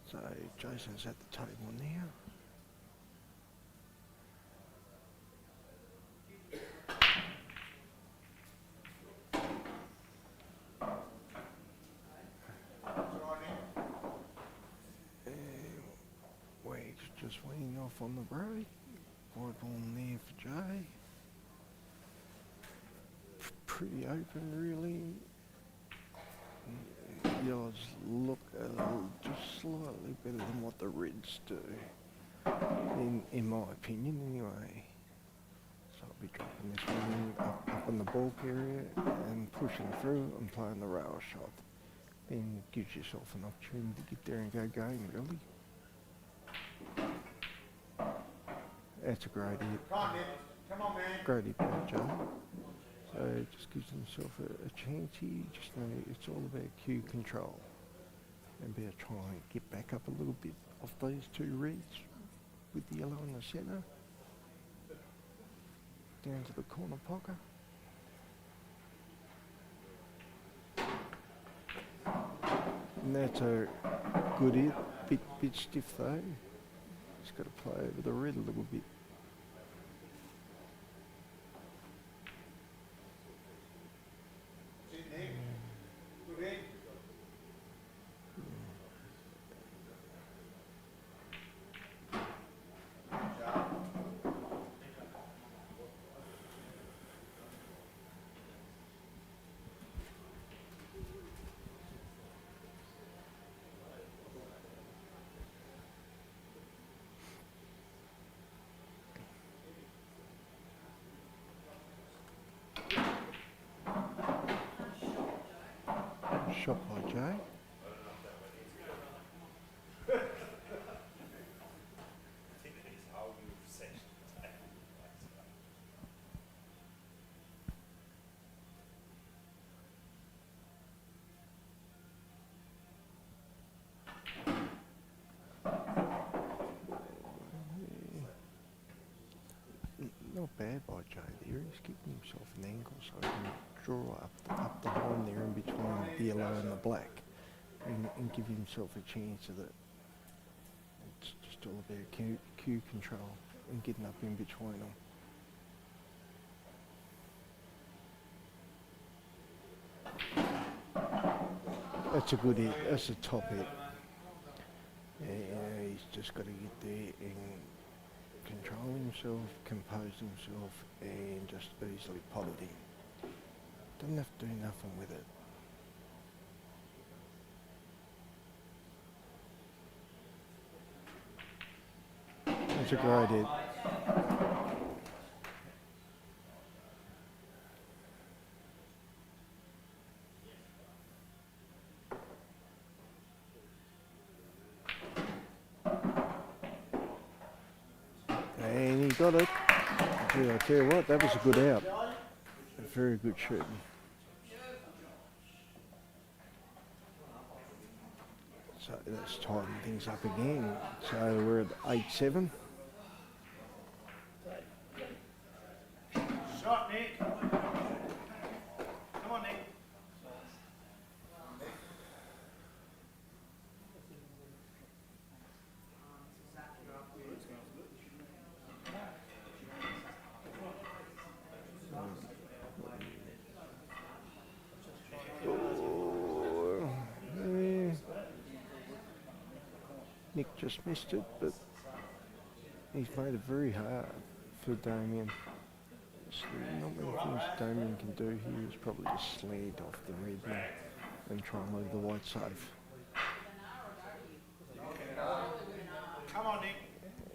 So Jason's at the table now. Wags just weighing off on the break. Wide ball in there for Jay. Pretty open, really. The odds look just slightly better than what the Reds do, in my opinion, anyway. So I'll be dropping this one in up in the bulk area and pushing through and playing the rail shot. Then gives yourself an opportunity to get there and go game, really. That's a great hit. Come on, Nick. Come on, man. Great hit by Joe. So it just gives himself a chance here. Just know it's all about cue control. And better try and get back up a little bit off those two reds with the yellow in the centre. Down to the corner pocket. And that's a good hit. Bit stiff though. Just got to play over the red a little bit. Good hit. Shot by Jay. Not bad by Jay there. He's keeping himself an angle so he can draw up the line there in between the yellow and the black and give himself a chance of it. It's just all about cue control and getting up in between them. That's a good hit. That's a top hit. Yeah, he's just got to get there and control himself, compose himself, and just easily pot it in. Doesn't have to do nothing with it. It's a great hit. And he got it. Gee, I tell you what, that was a good out. A very good shooting. So that's tightened things up again. So we're at 8-7. Shot, Nick. Come on, Nick. Oh, yeah. Nick just missed it, but he's made it very hard for Damien. So not many things Damien can do here is probably just slant off the red and try and leave the white safe. Come on, Nick.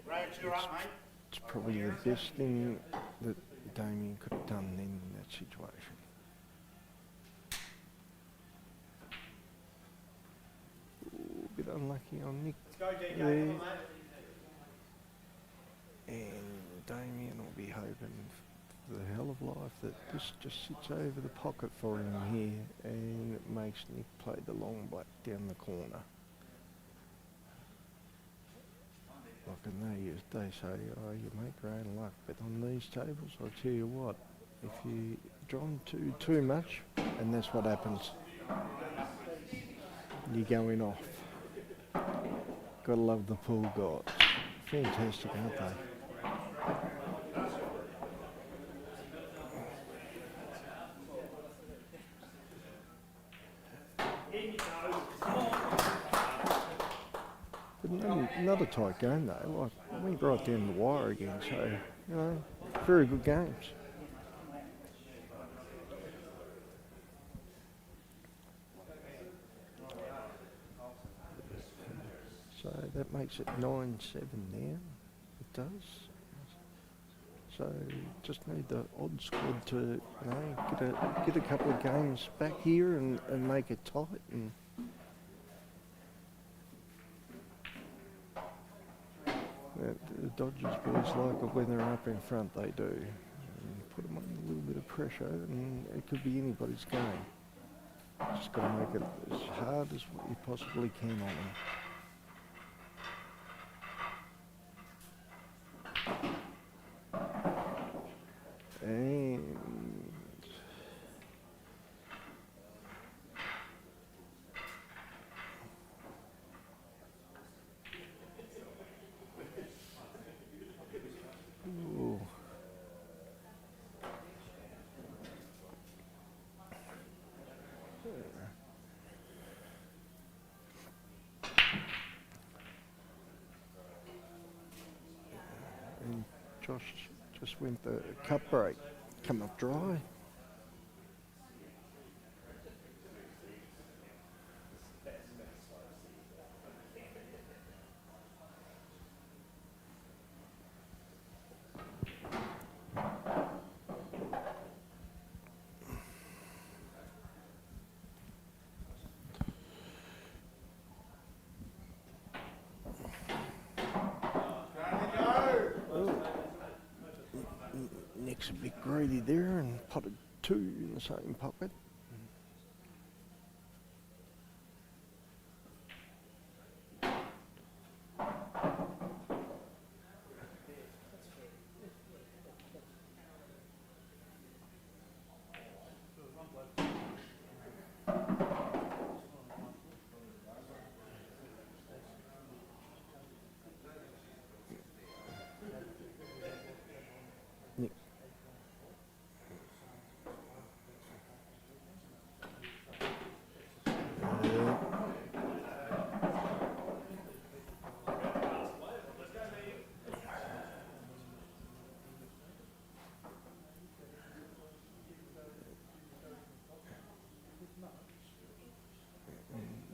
Rags, you're up, mate. It's probably the best thing that Damien could have done then in that situation. Ooh, a bit unlucky on Nick Let's go, DK. there. Come on, mate. And Damien will be hoping for the hell of life that this just sits over the pocket for him here and it makes Nick play the long black down the corner. Like I know they say, oh, you make your own luck, but on these tables, I'll tell you what, if you draw them too much, and that's what happens, you're going off. Gotta love the pool gods. Fantastic, aren't they? But another tight game though. Like, went right down the wire again. So, you know, very good games. So that makes it 9-7 now. It does. So just need the odd squad to, you know, get a couple of games back here and make it tight. And the Dodgers boys like it when they're up in front. They do. And put them under a little bit of pressure, and it could be anybody's game. Just got to make it as hard as what you possibly can on them. And ooh. And Josh just went the cup break. Come up dry. Nick's a bit greedy there and potted 2 in the same pocket. Nick.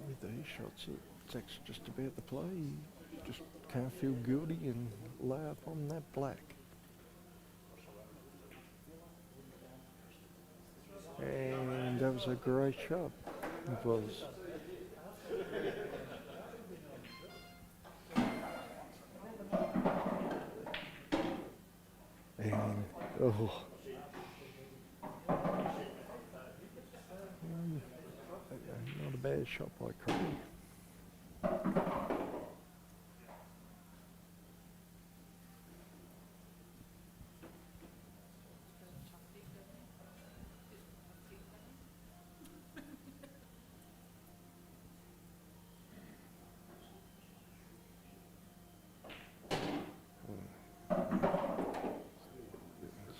With these shots, it's actually just about the play. just can't feel guilty and lay up on that black. And that was a great shot. It was. And, oh. Not a bad shot by Craig.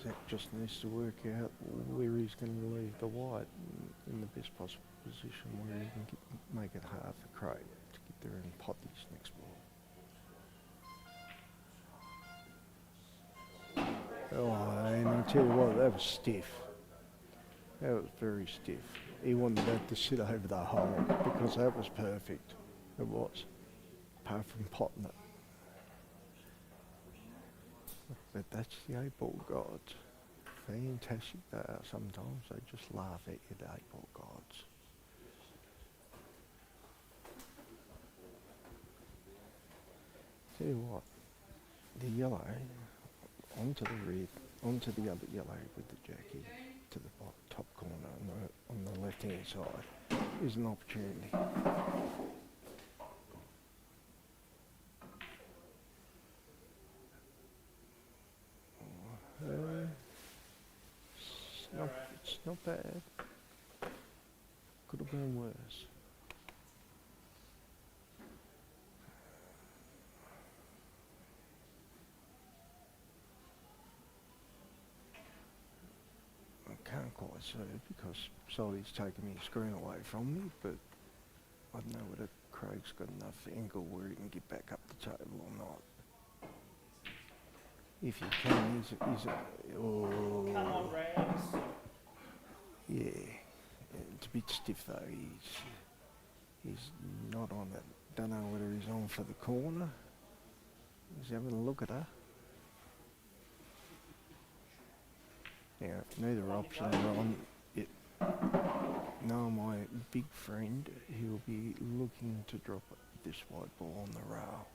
Zach just needs to work out where he's going to leave the white in the best possible position where he can make it hard for Craig to get there and pot this next ball. Oh, and I tell you what, that was stiff. That was very stiff. He wanted that to sit over the hole because that was perfect. It was, apart from potting it. But that's the 8-ball gods. Fantastic they are sometimes. They just laugh at you, the 8-ball gods. Tell you what, the yellow onto the red, onto the other yellow with the Jackie to the top corner on the left-hand side is an opportunity. It's not bad. Could have been worse. I can't quite see it because Sally's taken my screen away from me, but I don't know whether Craig's got enough angle where he can get back up the table or not. If you can, he's oh. Come on, Rags. Yeah, it's a bit stiff though. He's not on it. Don't know whether he's on for the corner. He's having a look at her. Now, neither option are on it. No, my big friend, he'll be looking to drop this white ball on the rail.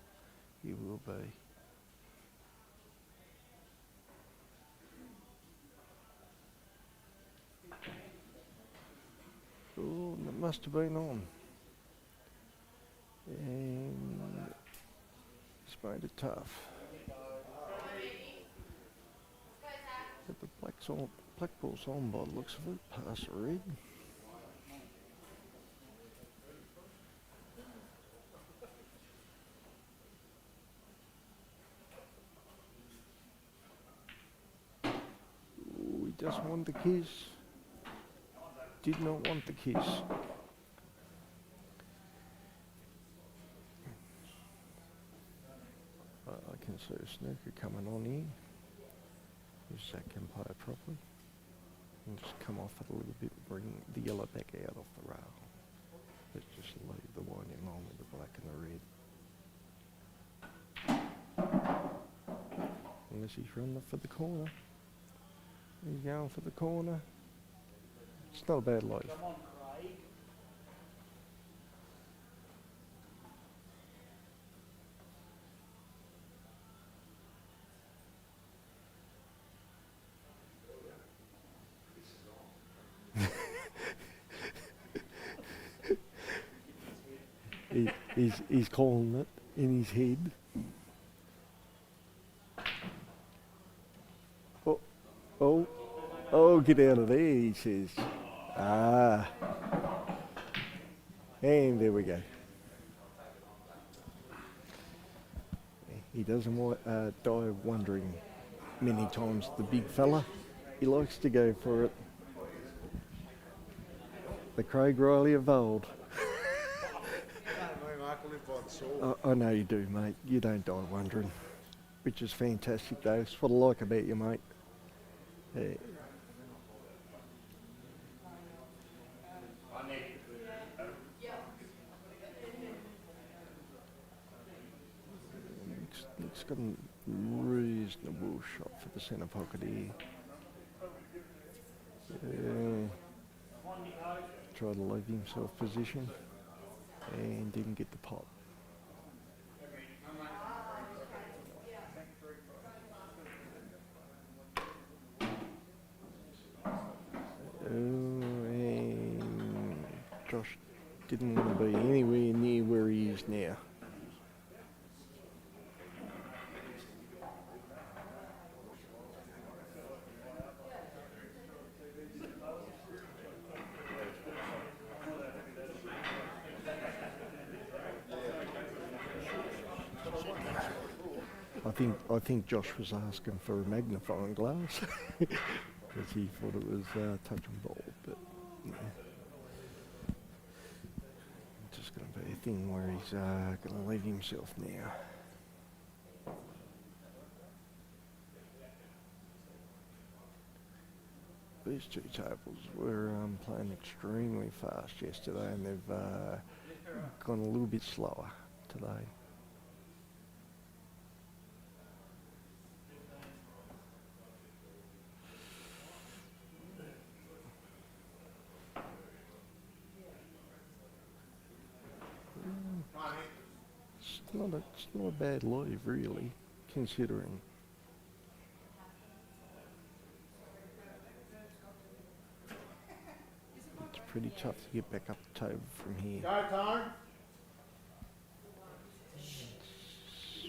He will be. Oh, that must have been on. And it's made it tough. But the black ball's on by the looks of it, past the red. Ooh, he doesn't want the kiss. Did not want the kiss. I can see a snooker coming on here. If Zach can play it properly. And just come off it a little bit, bring the yellow back out off the rail. Let's just leave the white in line with the black and the red. Unless he's running for the corner. He's going for the corner. It's not a bad loaf. Come on, Craig. He's calling it in his head. Oh, get out of there, he says. Ah. And there we go. He doesn't die wondering many times, the big fella. He likes to go for it. The Craig Riley of old. I know you do, mate. You don't die wondering. Which is fantastic, though. It's what I like about you, mate. Yeah. Nick's got a reasonable shot for the centre pocket here. Tried to leave himself position and didn't get the pop. And Josh didn't want to be anywhere near where he is now. I think Josh was asking for a magnifying glass because he thought it was touch and ball, but yeah. It's just going to be a thing where he's going to leave himself now. These two tables were playing extremely fast yesterday, and they've gone a little bit slower today. It's not a bad leave, really, considering. It's pretty tough to get back up the table from here. Go, Tone.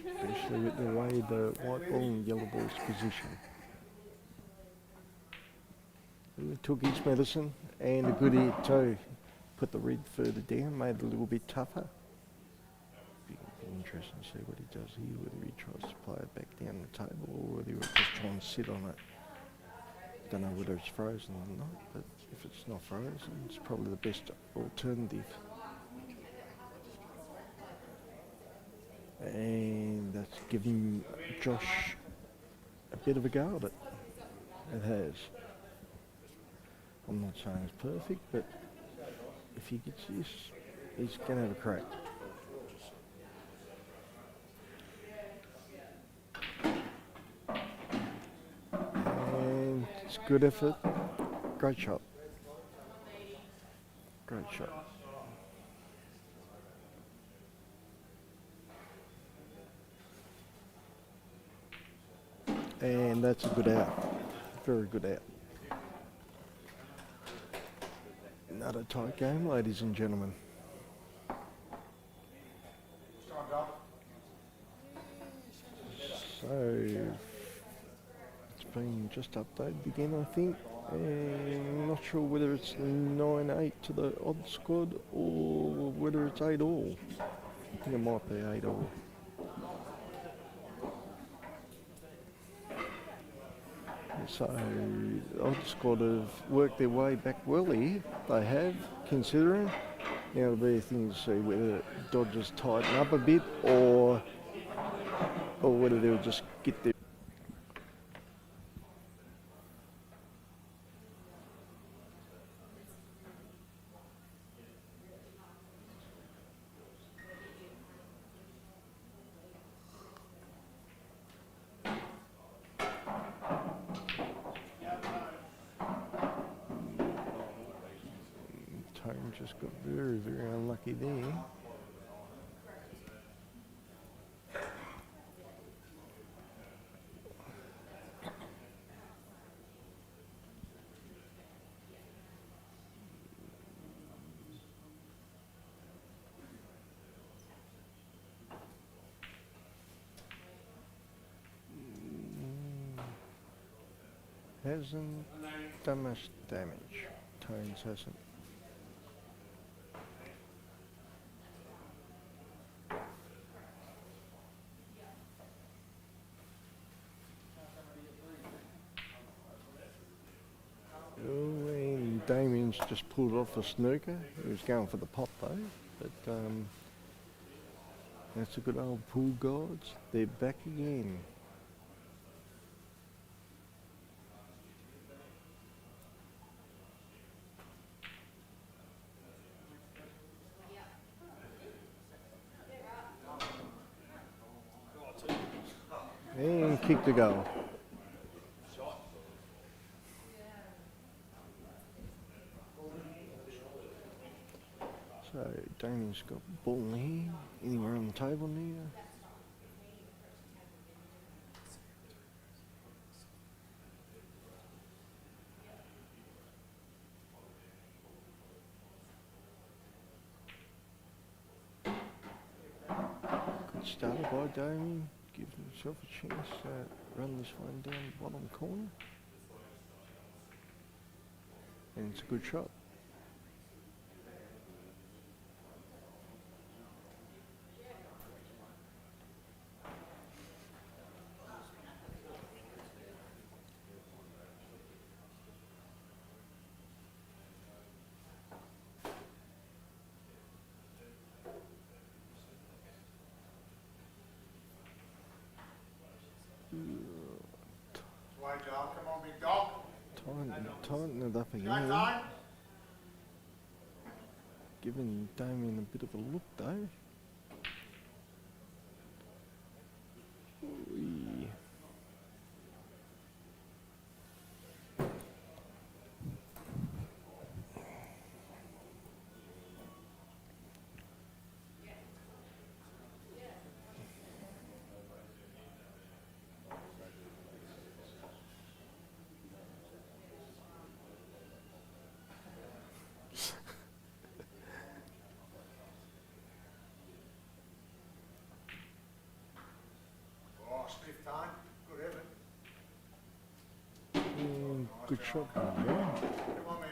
Especially with the way the white ball and yellow ball's positioned. He took his medicine, and a good hit too. Put the red further down, made it a little bit tougher. Be interesting to see what he does here, whether he tries to play it back down the table or whether he'll just try and sit on it. Don't know whether it's frozen or not, but if it's not frozen, it's probably the best alternative. And that's giving Josh a bit of a go at it. It has. I'm not saying it's perfect, but if he gets this, he's going to have a crack. And it's good effort. Great shot. Great shot. And that's a good out. Very good out. Another tight game, ladies and gentlemen. So it's been just updated again, I think. And I'm not sure whether it's 9-8 to the odd squad or whether it's 8-all. I think it might be 8-all. So the odd squad have worked their way back well here. They have, considering. Now it'll be a thing to see whether Dodgers tighten up a bit or whether they'll just get their... Tone just got very, very unlucky there. Hasn't done much damage. Tones hasn't. Oh, and Damien's just pulled off a snooker. He was going for the pot though, but that's a good old pool gods. They're back again. And kick to goal. So Damien's got the ball in here, anywhere on the table near. Good start by Damien, gives himself a chance to run this one down the bottom corner. And it's a good shot. Way, Joel. Come on, big dog. Tighten it up Go again. time. Giving Damien a bit of a look though. Ooh. Oh, stiff time. Good effort. And good shot by there. Come on, man.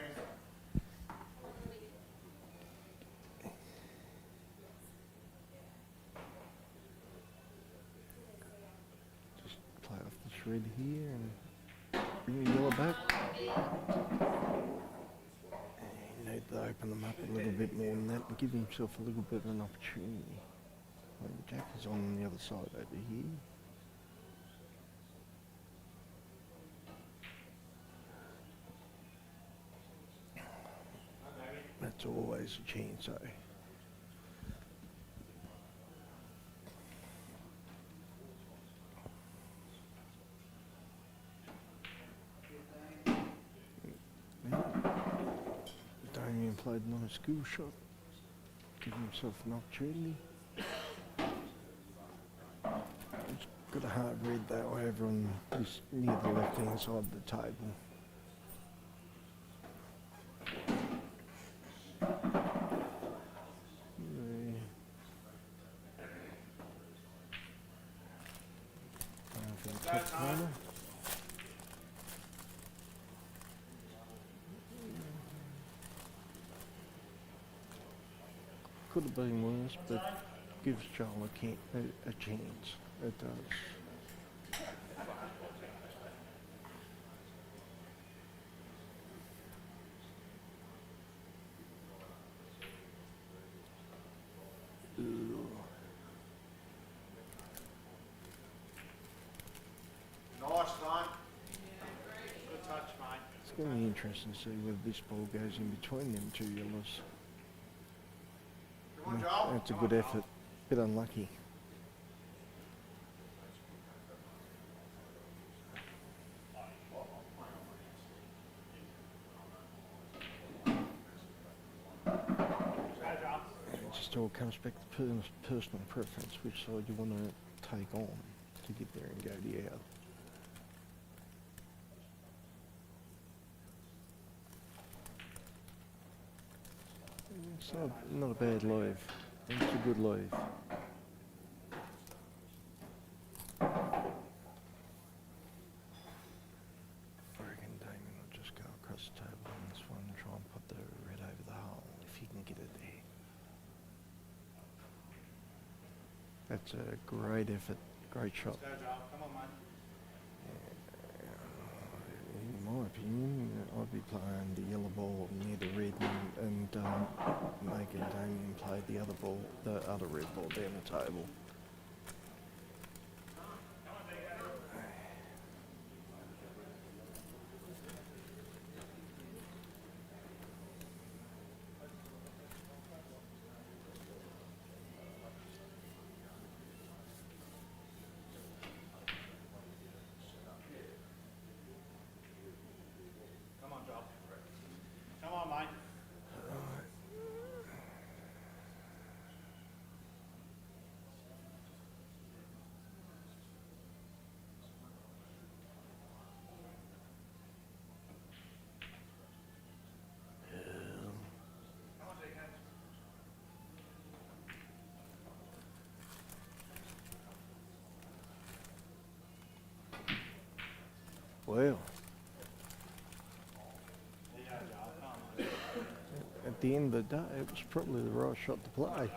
Just play off the shred here and bring the yellow back. And you need to open them up a little bit more than that and give himself a little bit of an opportunity. Jack is on the other side over here. That's always a chance, eh? Damien played a nice skill shot, giving himself an opportunity. He's got a hard read that way over on this near the left hand side of the table. Top corner. Could have been worse, but gives Joel a chance. It does. Nice time. Good touch, mate. It's going to be interesting to see whether this ball goes in between them two yellows. Come on, Joel. That's a good effort. Bit unlucky. It just all comes back to personal preference, which side you want to take on to get there and go the out. It's not a bad live. It's a good live. I reckon Damien will just go across the table on this one and try and put the red over the hole if he can get it there. That's a great effort, great shot. Go, Joel. Come on, mate. In my opinion, I'd be playing the yellow ball near the red and making Damien play the other ball, the other red ball down the table. Well, at the end of the day, it was probably the right shot to play.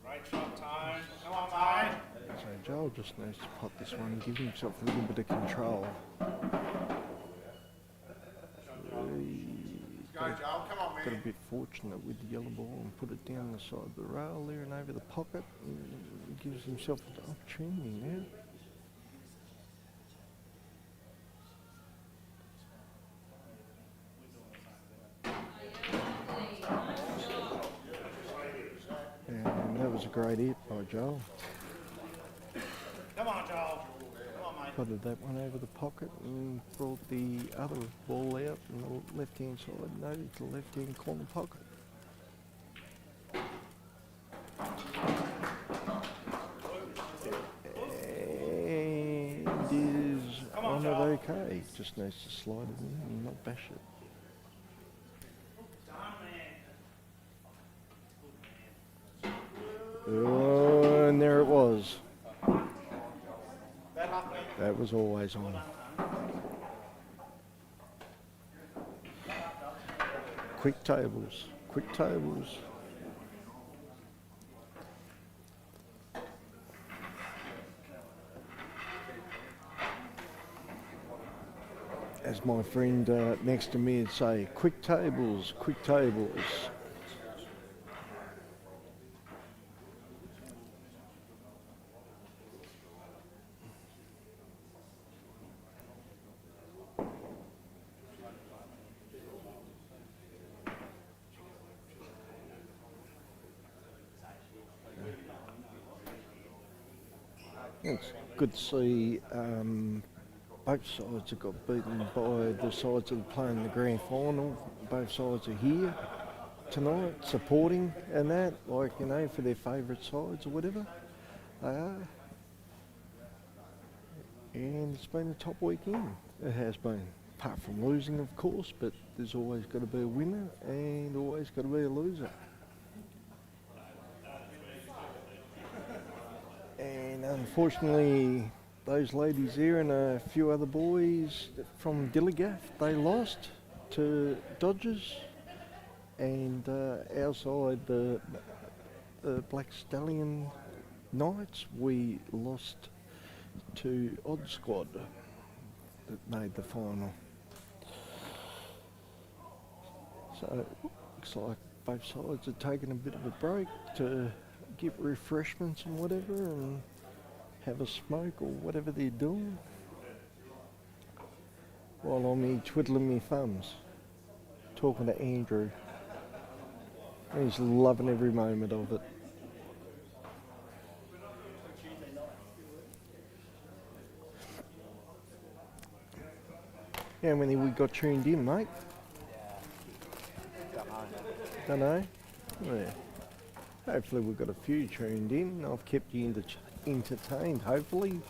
Right shot time. Come on, mate. So Joel just needs to pot this one, give himself a little bit of control. Go, Joel. Come on, Got a man. bit fortunate with the yellow ball and put it down the side of the rail there and over the pocket. And gives himself an opportunity now. And that was a great hit by Joel. Come on, Joel. Come on, mate. Putted that one over the pocket and brought the other ball out on the left-hand side, no, to the left-hand corner pocket. And is on it okay. Just needs to slide it in and not bash it. Oh, and there it was. That up, mate. That was always on. Quick tables, quick tables. As my friend next to me would say, quick tables, quick tables. It's good to see both sides have got beaten by the sides that are playing the grand final. Both sides are here tonight supporting and that, like, you know, for their favourite sides or whatever they are. And it's been a top weekend. It has been, apart from losing, of course, but there's always got to be a winner and always got to be a loser. And unfortunately, those ladies there and a few other boys from Dilligaff, they lost to Dodgers. And our side, the Black Stallion Knights, we lost to Odd Squad that made the final. So it looks like both sides are taking a bit of a break to get refreshments and whatever and have a smoke or whatever they're doing while I'm here twiddling my thumbs talking to Andrew. He's loving every moment of it. How many we got tuned in, mate? Don't know. Yeah. Hopefully we've got a few tuned in. I've kept you entertained, hopefully.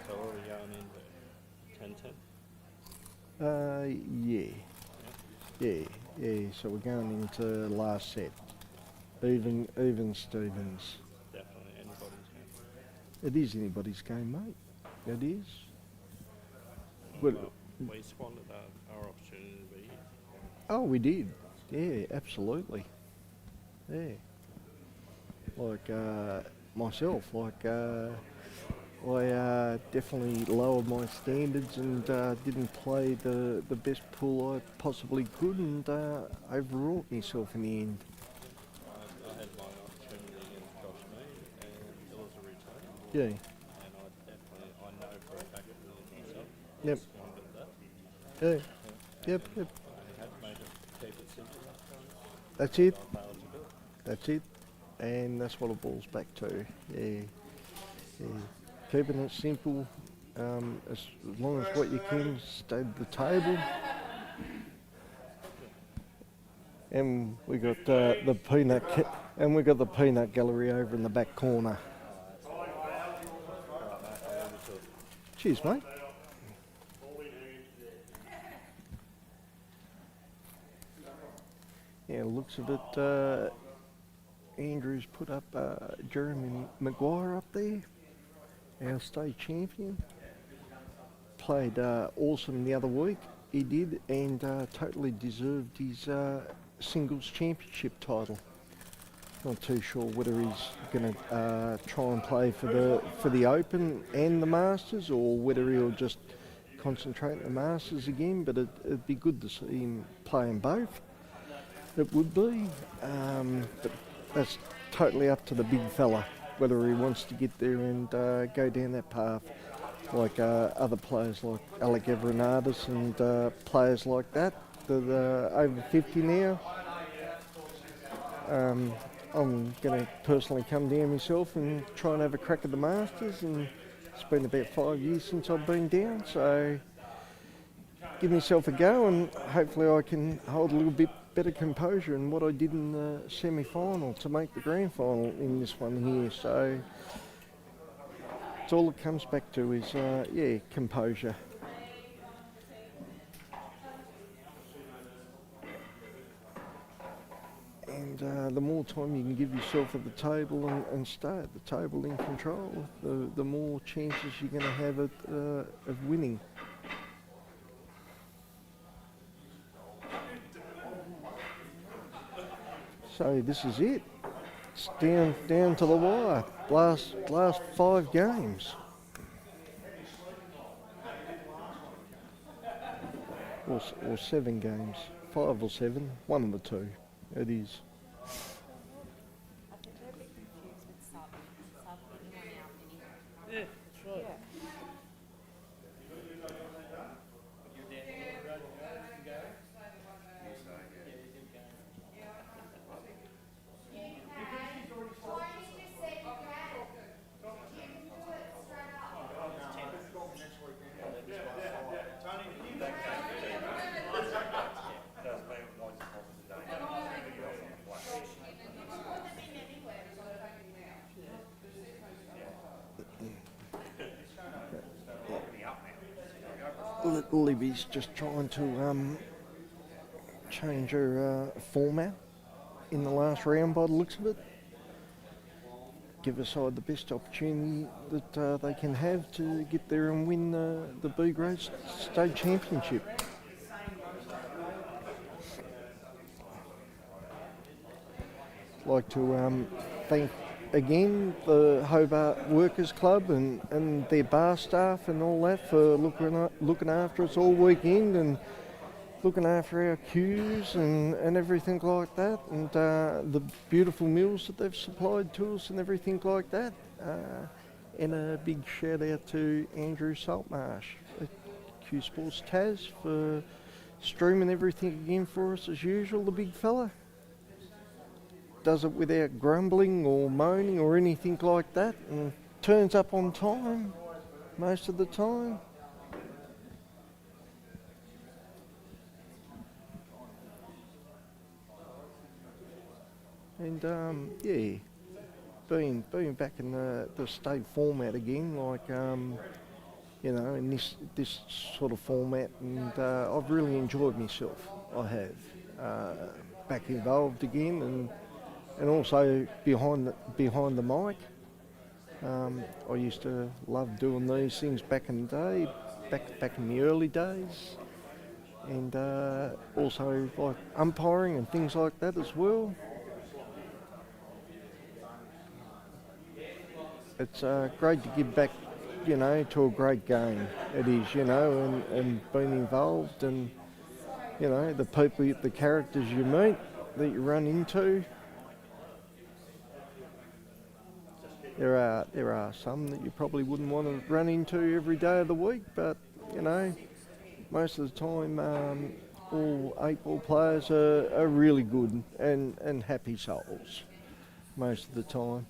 So are we going into 10-10? Yeah. So we're going into last set. Even Stevens. Definitely anybody's game. It is anybody's game, mate. It is. Well, We squandered our opportunity to be here. oh, we did. Yeah, absolutely. Yeah. Like myself, I definitely lowered my standards and didn't play the best pool I possibly could and overwrought myself in the end. I had my opportunity against Josh Mead and it was a return. Yeah. And I know for a fact that myself, Yep. squandered that. Yeah. Yep. I had made it keep it simple that time. That's it. I failed to do it. That's it. And that's what it boils back to. Yeah. Keeping it simple, as long as what you can, stay at the table. And we got the peanut gallery over in the back corner. Cheers, mate. Yeah, looks of it. Andrew's put up Jeremy Maguire up there, our state champion. Played awesome the other week. He did, and totally deserved his singles championship title. Not too sure whether he's going to try and play for the Open and the Masters, or whether he'll just concentrate on the Masters again. But it'd be good to see him playing both. It would be, but that's totally up to the big fella whether he wants to get there and go down that path, like other players like Alec Everanadis and players like that are over 50 now. I'm going to personally come down myself and try and have a crack at the Masters, and it's been about 5 years since I've been down, so give myself a go, and hopefully I can hold a little bit better composure than what I did in the semi-final to make the grand final in this one here. So it's all it comes back to is composure. And the more time you can give yourself at the table and stay at the table in control, the more chances you're going to have of winning. So this is it. It's down to the wire. Last 5 games. Or 7 games. 5 or 7. One of the two. It is. Yeah, that's right. Libby's just trying to change her format in the last round by the looks of it. Give a side the best opportunity that they can have to get there and win the B grade state championship. Like to thank again the Hobart Workers Club and their bar staff and all that for looking after us all weekend and looking after our queues and everything like that, and the beautiful meals that they've supplied to us and everything like that. And a big shout out to Andrew Saltmarsh at Q Sports Taz for streaming everything again for us as usual, the big fella. Does it without grumbling or moaning or anything like that, and turns up on time most of the time. And being back in the state format again, like in this sort of format, and I've really enjoyed myself. I have back involved again, and also behind the mic. I used to love doing these things back in the day, back in the early days, and also like umpiring and things like that as well. It's great to give back, to a great game. It is, and being involved, and the people, the characters you meet that you run into. There are some that you probably wouldn't want to run into every day of the week, but most of the time, all 8 ball players are really good and happy souls most of the time.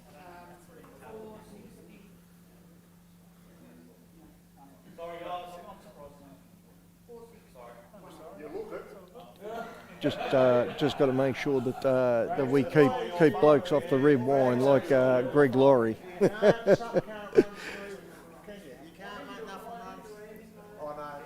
just got to make sure that we keep blokes off the red wine like Greg Laurie. Some can't run through, can you? You can't make nothing run. Oh no, mate.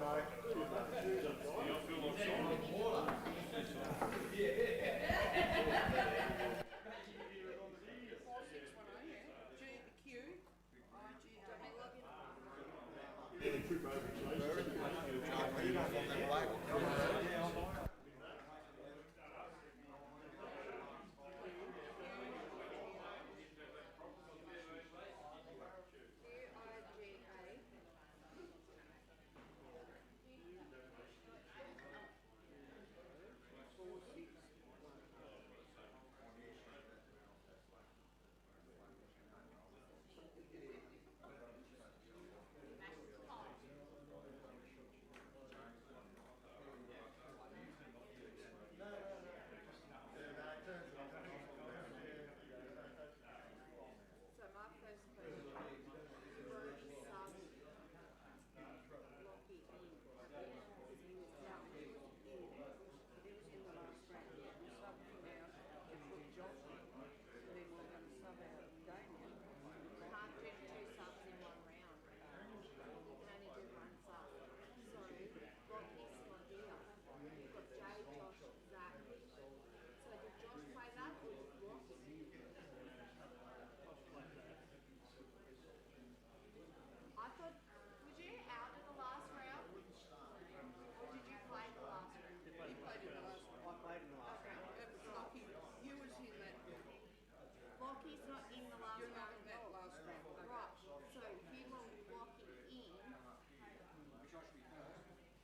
So my first question, were the sub Lockie in? Because he was out in. He was in the last round. We subbed him out to put Josh in. And then we're going to sub out Damien. Can't do two subs in one round. You can only do one sub. So Lockie's not here. You've got Jay, Josh, Zach. So did Josh play that or did Lockie? I thought, was you out in the last round? Or did you play the last round? He played in the last one. I played in the last Okay, it was Lockie. You was in that. Lockie's not in the last You're not round in at that all. last round. Okay. Right, so him or Lockie in,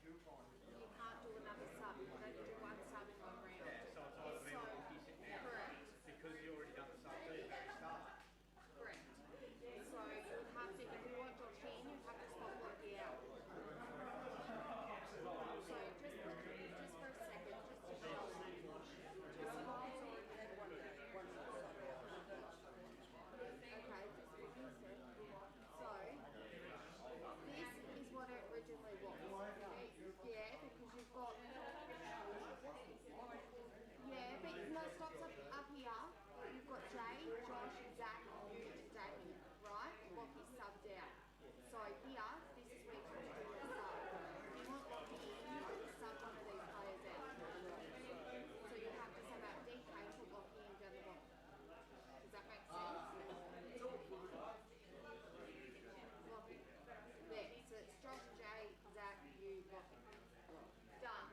you can't do another sub. You can only do one sub in one round. So it's either me or Lockie sitting out. Correct. Because you already done the sub, so you can start. Correct. So you have to, if you want Josh in, you have to swap Lockie out. So just for a second, just to show me. Okay, just what you said. So, this is what it originally was. Yeah, because you've got. Yeah, but no, stop up here. You've got Jay, Josh, Zach, you, and Damien, right? Lockie's subbed out. So here, this is where you can do your sub. If you want Lockie in, you have to sub one of these players out. So you have to sub out DK and put Lockie in down the bottom. Does that make sense? Lockie. There. So it's Josh, Jay, Zach, you, Lockie. Done.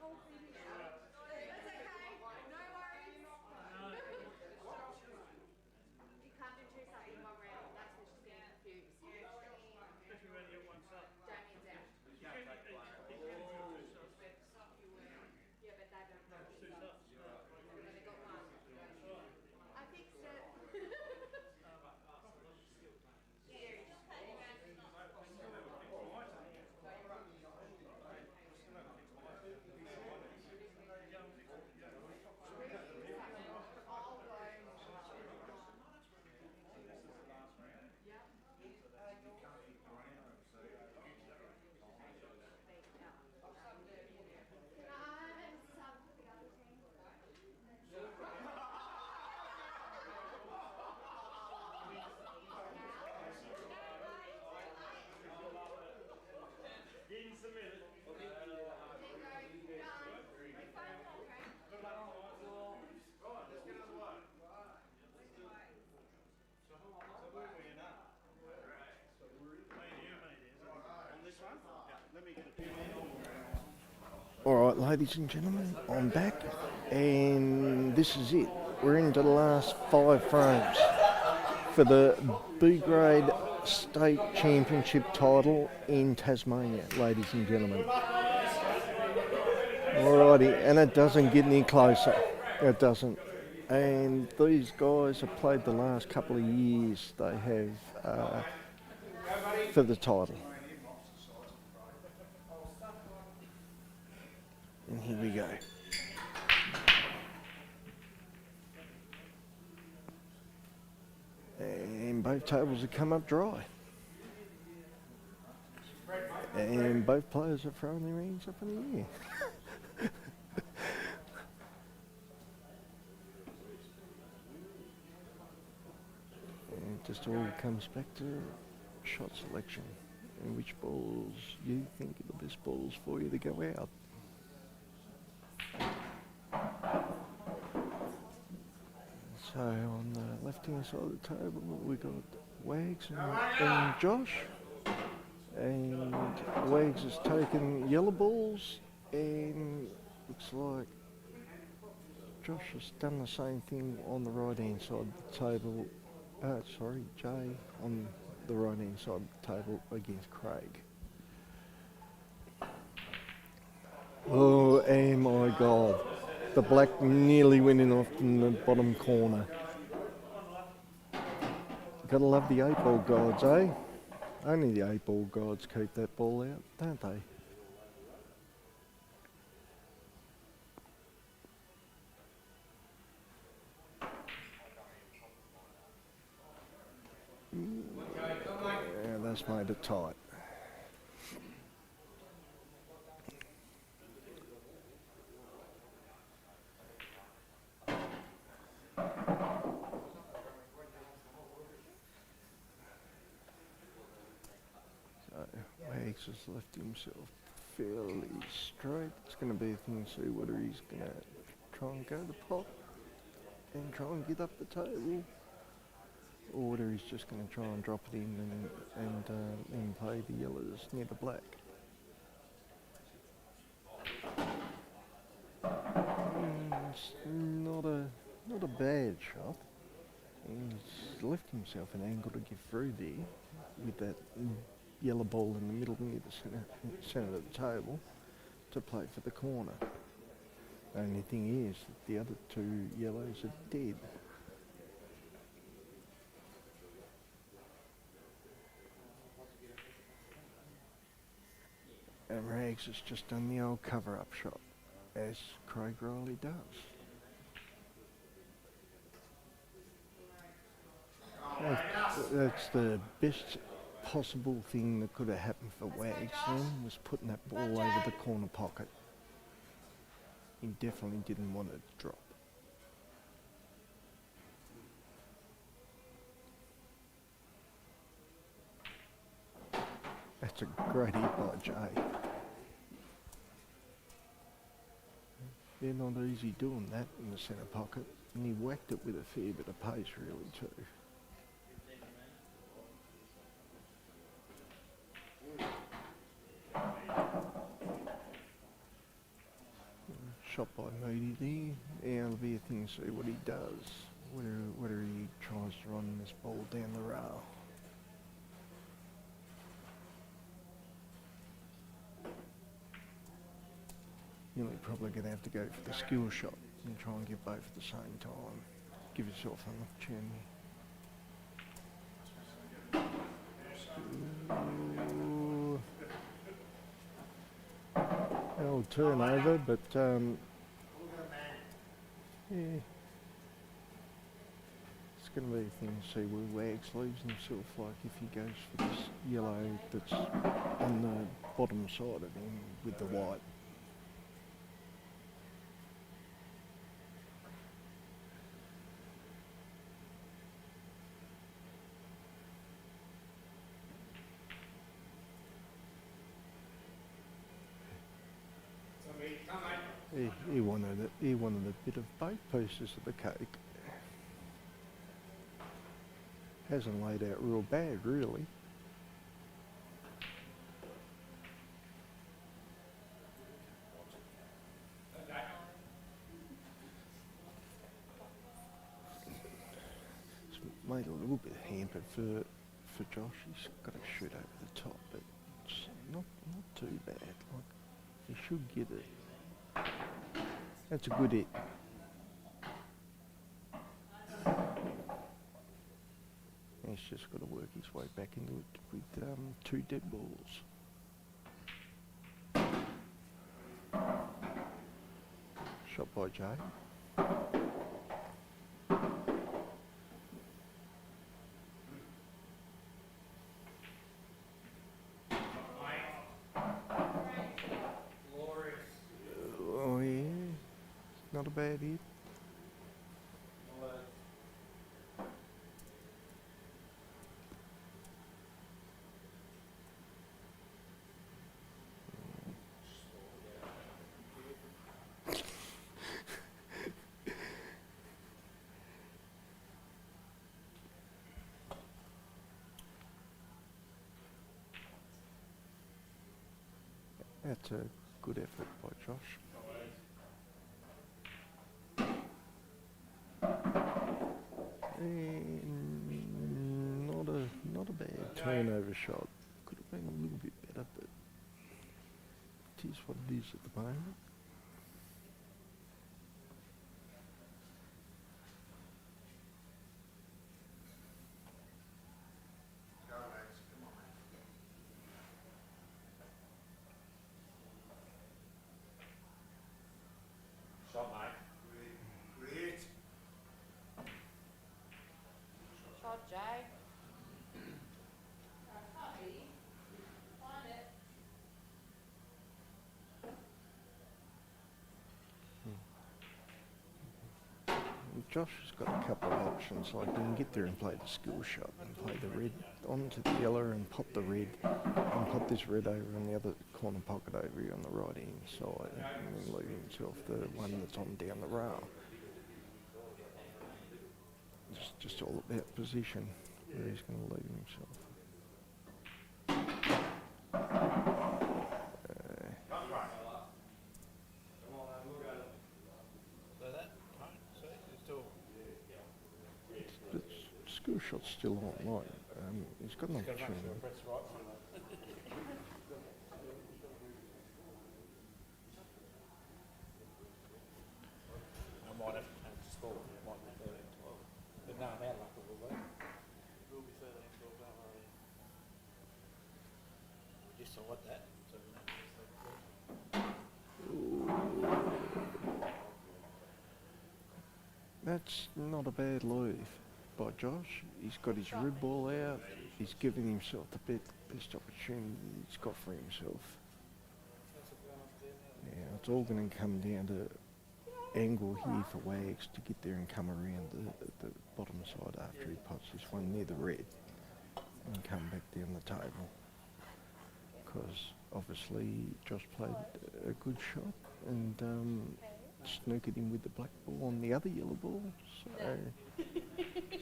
Whole finish. That's okay. No worries. You can't do two subs in one round. That's what she's getting confused. Especially when you get one sub. Damien's out. He can do two subs. Yeah, but they don't know. Two subs. They've only got one. I fixed it. Can I sub the other team? Getting submitted. All right, ladies and gentlemen, I'm back, and this is it. We're into the last 5 frames for the B grade state championship title in Tasmania, ladies and gentlemen. Alrighty, and it doesn't get any closer. It doesn't. And these guys have played the last couple of years. They have for the title. And here we go. And both tables have come up dry. And both players are throwing their hands up in the air. And it just all comes back to shot selection and which balls you think are the best balls for you to go out. So on the left-hand side of the table, we got Wags and Josh. And Wags has taken yellow balls, and looks like Josh has done the same thing on the right-hand side of the table. Jay on the right-hand side of the table against Craig. Oh, and my God. The black nearly went in off in the bottom corner. Gotta love the 8-ball gods, eh? Only the 8-ball gods keep that ball out, don't they? Yeah, that's made it tight. So Wags has left himself fairly straight. It's going to be a thing to see whether he's going to try and go the pot and try and get up the table, or whether he's just going to try and drop it in and play the yellows near the black. It's not a bad shot. He's left himself an angle to get through there with that yellow ball in the middle near the centre of the table to play for the corner. The only thing is that the other two yellows are dead. And Rags has just done the old cover-up shot, as Craig Riley does. That's the best possible thing that could have happened for Wags then, was putting that ball over the corner pocket. He definitely didn't want it to drop. That's a great hit by Jay. They're not easy doing that in the centre pocket, and he whacked it with a fair bit of pace really too. Shot by Moody there. Yeah, it'll be a thing to see what he does, whether he tries to run this ball down the rail. You're probably going to have to go for the skill shot and try and get both at the same time. Give yourself an opportunity. Old turnover, but yeah, it's going to be a thing to see where Wags leaves himself. Like if he goes for this yellow that's on the bottom side of him with the white. He wanted it. He wanted a bit of both pieces of the cake. Hasn't laid out real bad, really. It's made a little bit hampered for Josh. He's got to shoot over the top, but it's not too bad. Like he should get it. That's a good hit. He's just got to work his way back into it with two dead balls. Shot by Jay. not a bad hit. That's a good effort by Josh. And not a bad turnover shot. Could have been a little bit better, but it is what it is at the moment. Go, Lex. Come on, mate. Shot, mate. Great. Shot, Jay. Josh has got a couple of options, like he can get there and play the skill shot and play the red onto the yellow and pop the red and pop this red over on the other corner pocket over here on the right hand side and then leave himself the one that's on down the rail. It's just all about position where he's going to leave himself. So that, right, see, it's still. The skill shot's still on, like, he's got an Got to make opportunity. sure press right. I might have to change the score. Might be 13-12. But no, I'm out luck it will be. Will be 13-12, don't worry. We just saw what that. So we know it's 13-12. That's not a bad leave by Josh. He's got his rib ball out. He's giving himself the best opportunity he's got for himself. Yeah, it's all going to come down to angle here for Wags to get there and come around the bottom side after he pots this one near the red and come back down the table. Because obviously Josh played a good shot and snookered him with the black ball on the other yellow ball.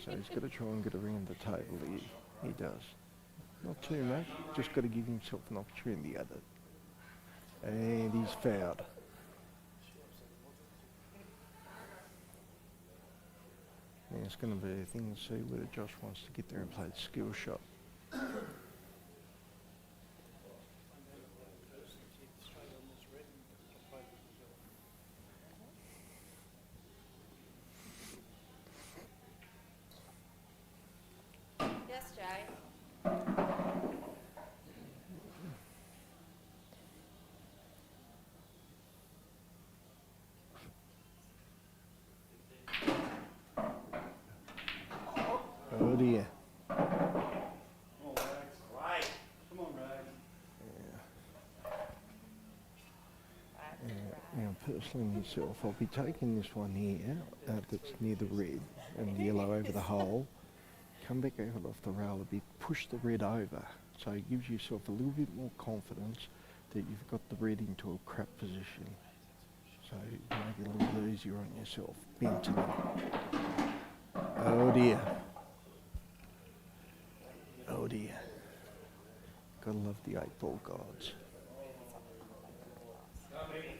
So he's got to try and get around the table. He does. Not too much, just got to give himself an opportunity at it. And he's fouled. Yeah, it's going to be a thing to see whether Josh wants to get there and play the skill shot. Yes, Jay. Oh dear. Come on, Rags. Right. Come on, Rags. Now, personally myself, I'll be taking this one here that's near the red and the yellow over the hole. Come back out off the rail a bit, push the red over, so it gives yourself a little bit more confidence that you've got the red into a crap position. So you make it a little bit easier on yourself. Bend to them. Oh dear. Oh dear. Gotta love the 8-ball gods.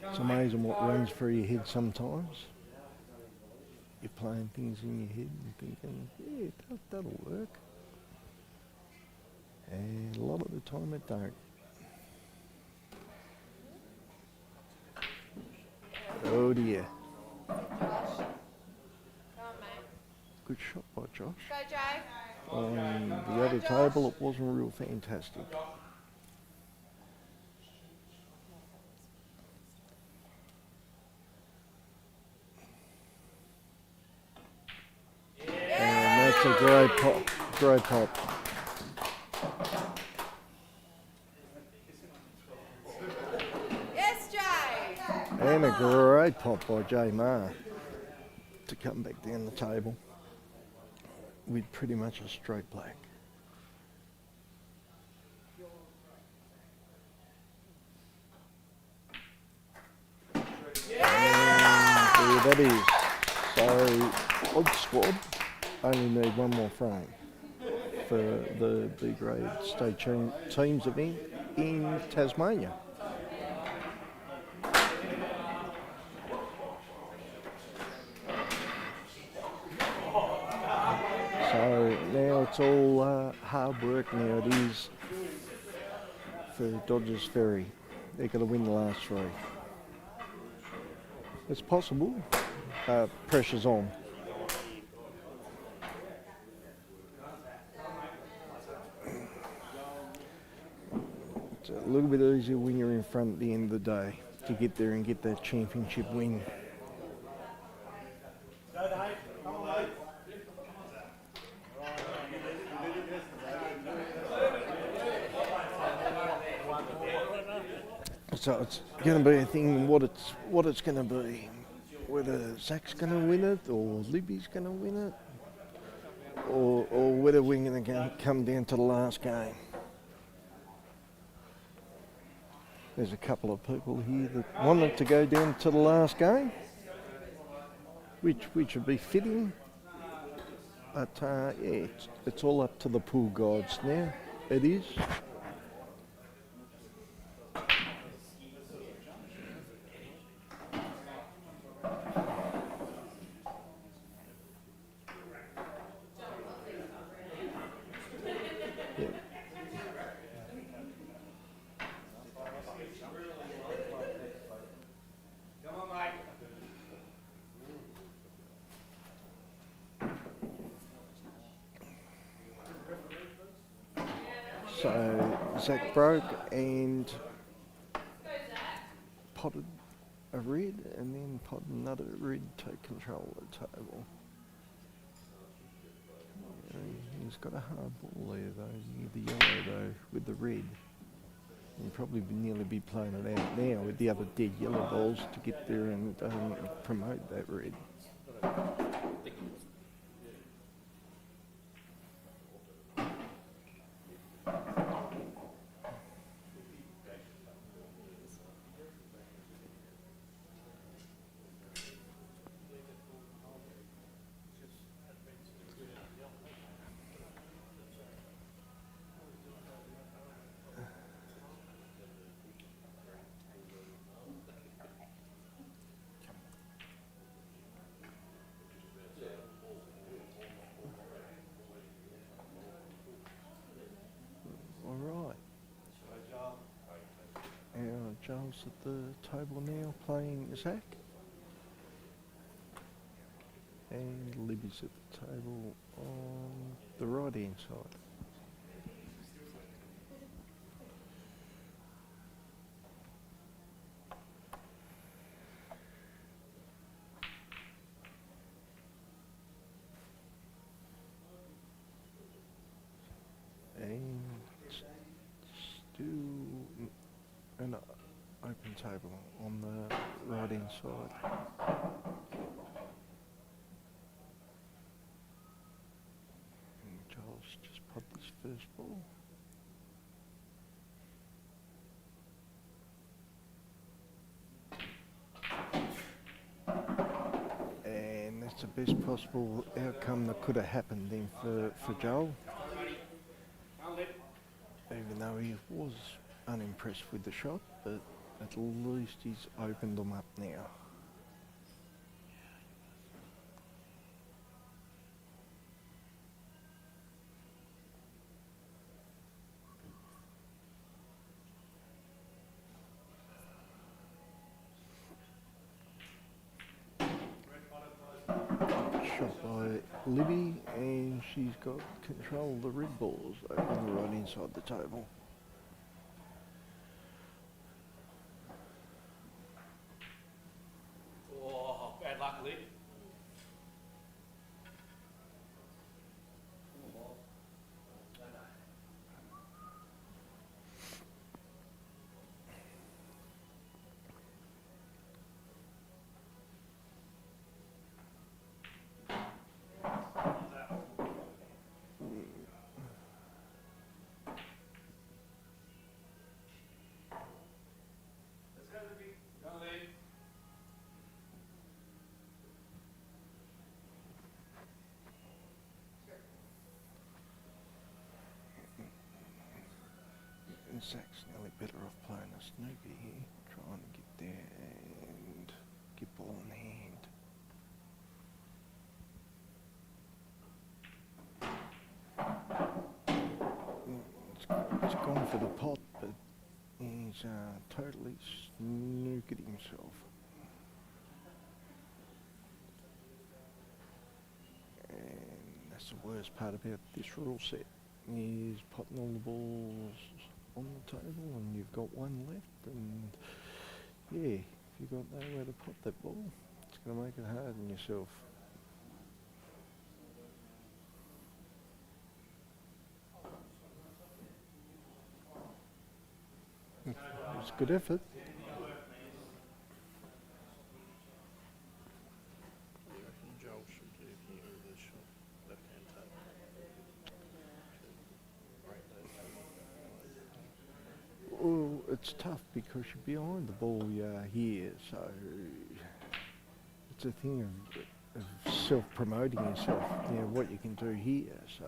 It's amazing what runs through your head sometimes. You're playing things in your head and thinking, yeah, that'll work. And a lot of the time it don't. Oh dear. Josh. Come on, mate. Good shot by Josh. Go, Jay. On the other table it wasn't real fantastic. And that's a great pop. Great pop. Yes, Jay. And And a great pot by J Mar to come back down the table with pretty much a straight black. And there that is. So, Odd Squad only need one more frame for the B grade state teams event in Tasmania. So now it's all hard work now. It is for Dodgers Ferry. They're going to win the last three. It's possible. Pressure's on. It's a little bit easier when you're in front at the end of the day to get there and get that championship win. So it's going to be a thing what it's going to be. Whether Zach's going to win it or Libby's going to win it or whether we're going to come down to the last game. There's a couple of people here that wanted to go down to the last game, which would be fitting. But yeah, it's all up to the pool gods now. It is. So Zach broke and potted a red and then potted another red to take control of the table. He's got a hard ball there though, near the yellow though, with the red. He'll probably nearly be playing it out now with the other dead yellow balls to get there and promote that red. Alright. Joel's at the table now playing Zach. And Libby's at the table on the right hand side. And still an open table on the right hand side. And Giles just popped his first ball. And that's the best possible outcome that could have happened then for Joel. Even though he was unimpressed with the shot, but at least he's opened them up now. Shot by Libby, and she's got control of the red balls over right inside the table. Oh, bad luck, Lee. Zach's nearly better off playing a snooker here, trying to get there and get ball in hand. It's gone for the pot, but he's totally snookered himself. And that's the worst part about this rule set, is potting all the balls on the table and you've got one left, and yeah, if you've got nowhere to pot that ball, it's going to make it hard on yourself. It's a good effort. What do you reckon Joel should do here with the shot left-hand table? To break those. Well, it's tough because you're behind the ball here, so it's a thing of self-promoting yourself, you know, what you can do here. So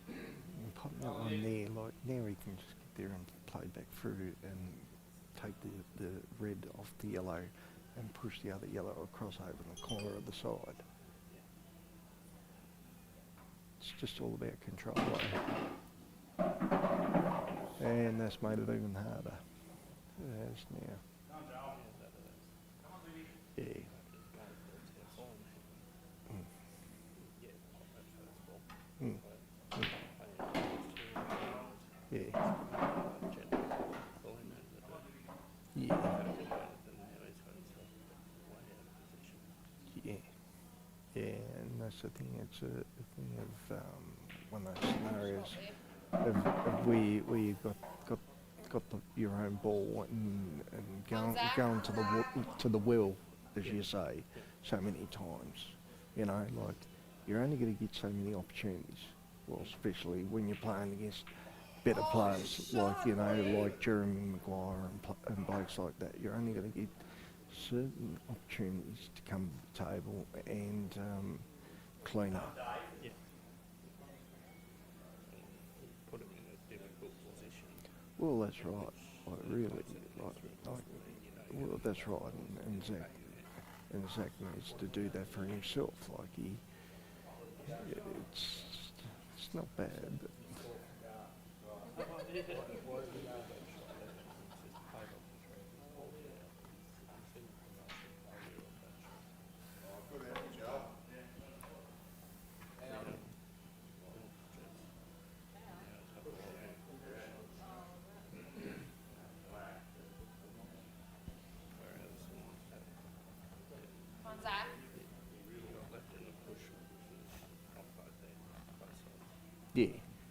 you can pop that one there, like now he can just get there and play back through and take the red off the yellow and push the other yellow across over in the corner of the side. It's just all about control, and that's made it even harder. It has now. Yeah. Mm. Yeah. Yeah. Yeah. Yeah, and that's the thing. It's a thing of one of those scenarios of where you've got your own ball and going to the well, as you say, so many times. You know, like you're only going to get so many opportunities. Well, especially when you're playing against better players, like, you know, like Jeremy Maguire and blokes like that. You're only going to get certain opportunities to come to the table and clean up. Yeah. Put him in a difficult position. Well, that's right. Like really, well, that's right. And Zach needs to do that for himself. Like it's not bad, but.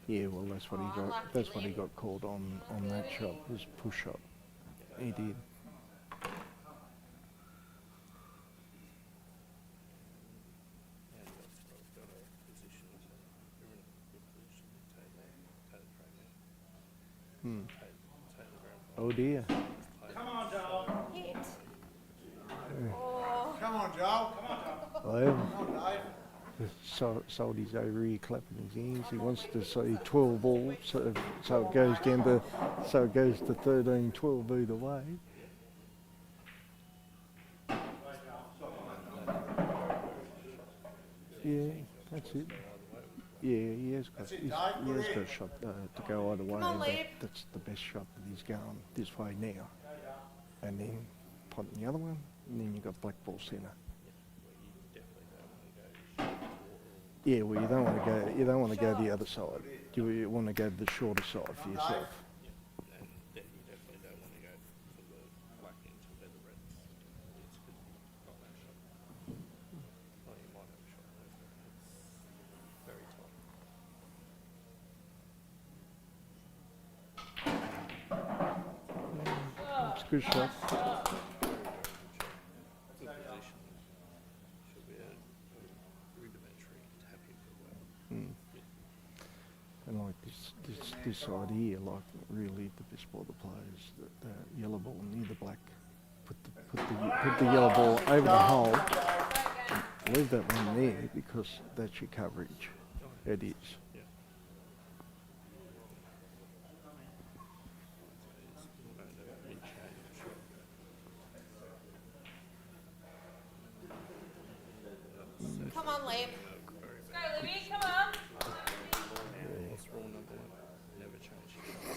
Yeah, well, that's what he got. That's what he got called on that shot, was push shot. He did. Oh dear. Come on, Joel. Hit. Come on, Joel. Come on, Joel. Well, Come on, Dave. Salty's over here clapping his hands. He wants to see 12 all, so it goes down to 13, 12 either way. Yeah, that's it. Yeah, he has got a shot to go either way. Come on, Lee. That's the best shot that he's going this way now. And then pot in the other one, and then you've got black ball centre. Yeah, well, you don't want to go the other side. You want to go to the shorter side for yourself. And you definitely don't want to go for the black into the red. It's because you've got that shot. Well, you might have a shot there, but it's very tight. It's a good shot. Good position. Should be a rudimentary tapping for well. And like this side here, like really the best ball to play is the yellow ball near the black. Put the yellow ball over the hole. Leave that one there because that's your coverage. It is. Yeah. Come on, Liam. Let's go, Libby. Come on. What's rule number 1? Never change your colour.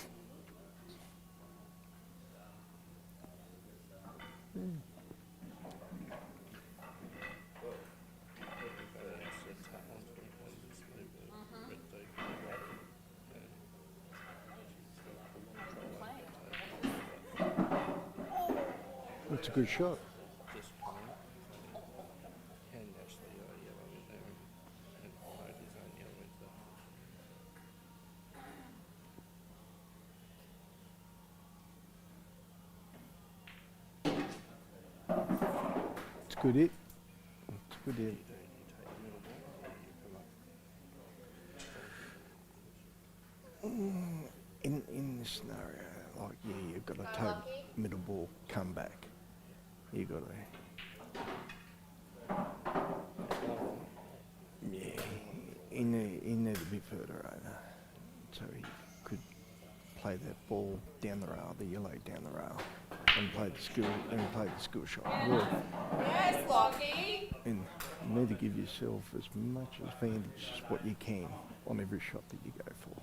Everybody has to tap onto it and just leave the red tape on the right. And That's a good shot. just come in. And actually yellow in there and hide his own yellow into that. It's good hit. It's a good hit. Either you take the middle ball or you come up. In this scenario, like you've got to take middle ball, come back. You got to. Yeah, he needed a bit further over, so he could play that ball down the rail, the yellow down the rail, and play the skill shot. Well, Yes, Lockie. and you need to give yourself as much advantage as what you can on every shot that you go for.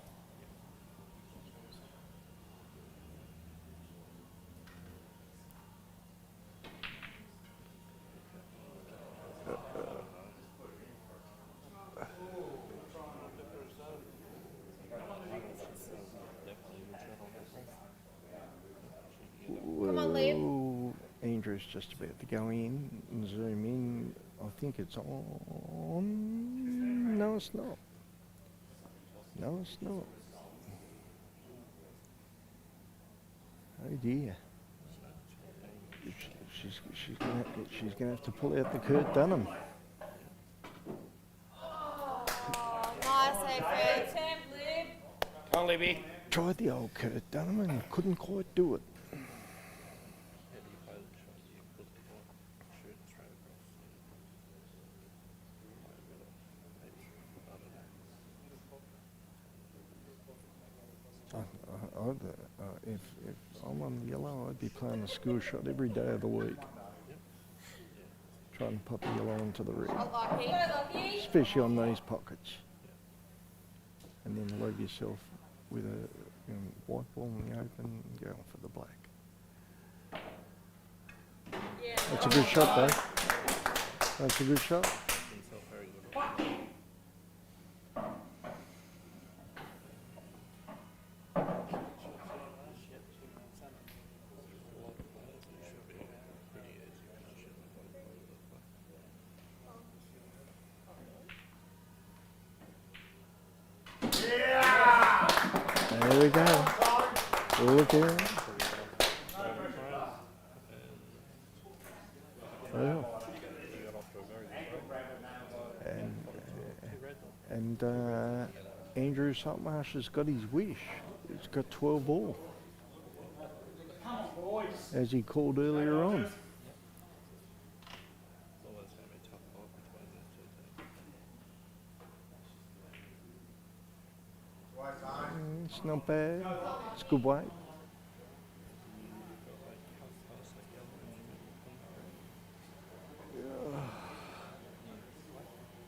Come on, Liam. Well, Andrew's just about to go in and zoom in. I think it's on. No, it's not. No, it's not. Oh dear. She's gonna have to pull out the Kurt Dunham. Nice effort. Temp, Lib. Come on, Libby. Tried the old Kurt Dunham and couldn't quite do it. How do you play the shot? You put the ball, shoot straight across. Play middle, maybe. I don't know. If I'm on the yellow, I'd be playing a school shot every day of the week. Try and pop the yellow into the red, Go, Lockie. Go, Lockie. especially on these pockets. And then leave yourself with a white ball in the open and going for the black. Yeah. That's a good shot, though. That's a good shot. Himself very good. A lot of players, it should be pretty easy finishing with one play with a play. There we go. Look here. Well, You got off to a very good and Andrew Saltmarsh has got his wish. He's got 12 all, as he called earlier on. It's always going to be a tough fight between those two teams. It's not bad. It's good weight.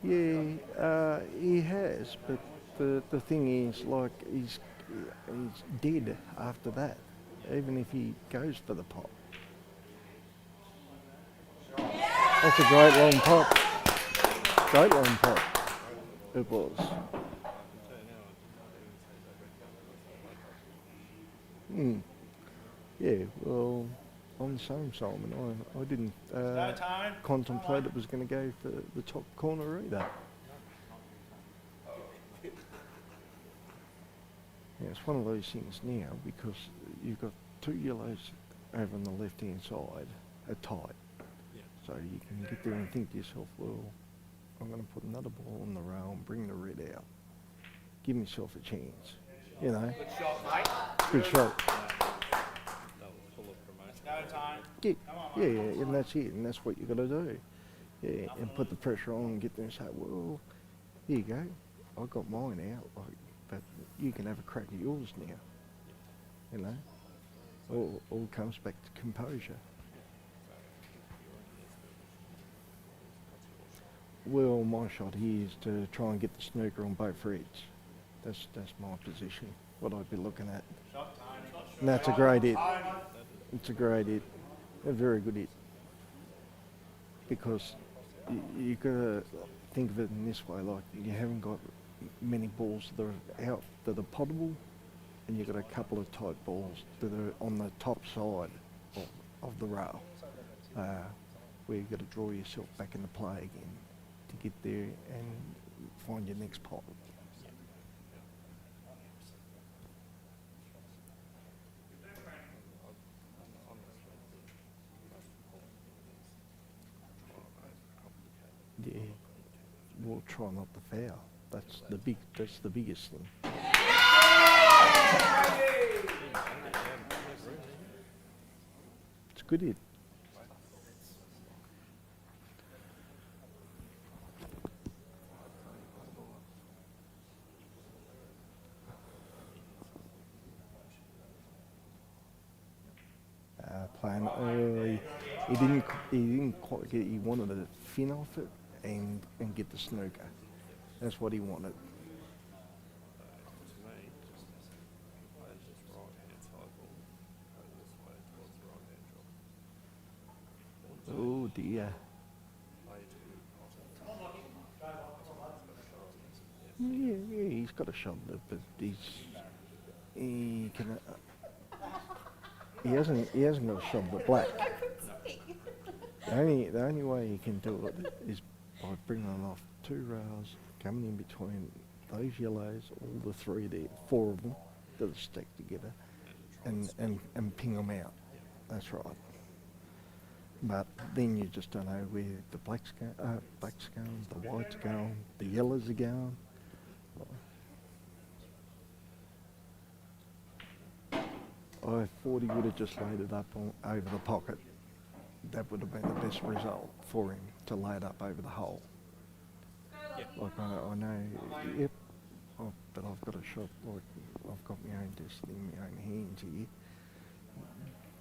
Yeah, he has, but the thing is, like, he's dead after that, even if he goes for the pop. That's a great long pop. Great long pop. It was. Yeah, well, I'm the same, Simon. I didn't time. contemplate it was going to go for the top corner either. Yeah, it's one of those things now because you've got two yellows over on the left-hand side are tight. Yeah. So you can get there and think to yourself, well, I'm going to put another ball on the rail and bring the red out. Give myself a chance, you know. Good shot, mate. Good shot. That was full of promotion. No time. Yeah, yeah, and that's it, and that's what you got to do. Yeah, and put the pressure on and get there and say, well, here you go, I got mine out, like, but you can have a crack at yours now. You know, all comes back to composure. Well, my shot here is to try and get the snooker on both reds. That's my position. What I'd be looking at. And that's a great hit. It's a great hit. A very good hit. Because you gotta think of it in this way, like you haven't got many balls that are out that are potable, and you've got a couple of tight balls that are on the top side of the rail, where you've got to draw yourself back into play again to get there and find your next pot. Yeah, we'll try not to foul. That's the biggest thing. It's a good hit. Playing early, he didn't quite get. He wanted to fin off it and get the snooker. That's what he wanted. To me, play this right hand side ball, play this way towards the right hand drop. Oh dear. Play to Yeah, he's got a shot at it, but he can. He hasn't got a shot at the black. The only way you can do it is by bringing off two rails, coming in between those yellows, all the three there, four of them that are stacked together, and ping them out. That's right. But then you just don't know where the black's going, the white's going, the yellows are going. I thought he would have just laid it up over the pocket. That would have been the best result for him, to lay it up over the hole. Like I know, yep, but I've got a shot, like I've got my own destiny in my own hands here.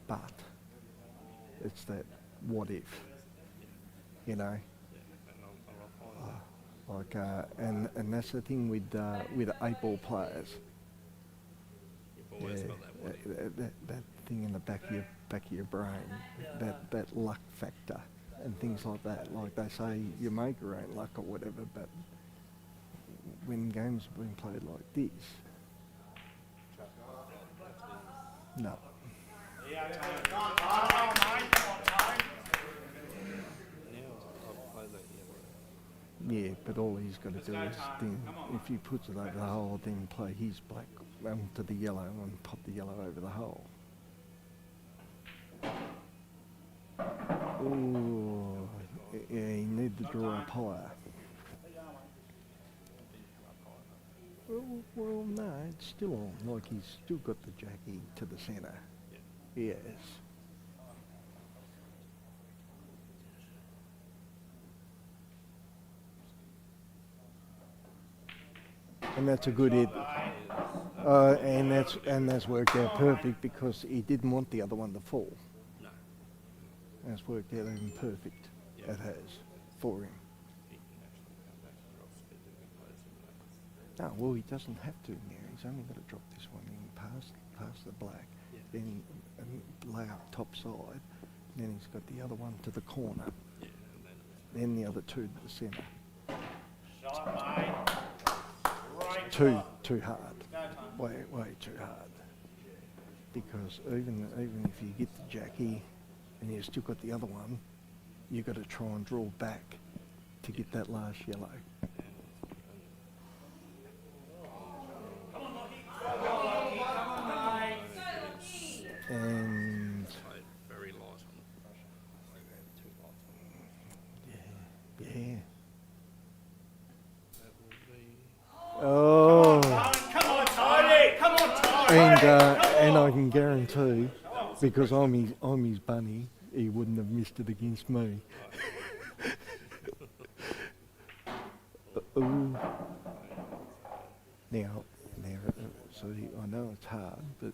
But it's that what if, you know? And that's the thing with 8-ball players. Yeah, that thing in the back of your brain, that luck factor and things like that. Like they say, you make your own luck or whatever, but when games are being played like this, no. Yeah, but all he's got to do is then, if he puts it over the hole, then play his black to the yellow and pop the yellow over the hole. Oh, yeah, he needed to draw up higher. Well, no, it's still on. Like he's still got the jackie to the centre. Yes. And that's a good hit. And that's worked out perfect because he didn't want the other one to fall. No. That's worked out even perfect. Yeah. It has for him. He can actually come back and drop speed if he plays in that. No, well, he doesn't have to now. He's only got to drop this one in past the black, Yeah. then lay up top side. Then he's got the other one to the corner. Yeah, and then Then the other two to the centre. Shot, mate. Right. Too hard. Way too hard. Because even if you get the jackie and you've still got the other one, you've got to try and draw back to get that last yellow. And played very light on the pressure. Too light on the yeah. That will be Oh, Come on, Tony! Come on, Tony! and I can guarantee, because I'm his bunny, he wouldn't have missed it against me. Ooh. Now, see, I know it's hard, but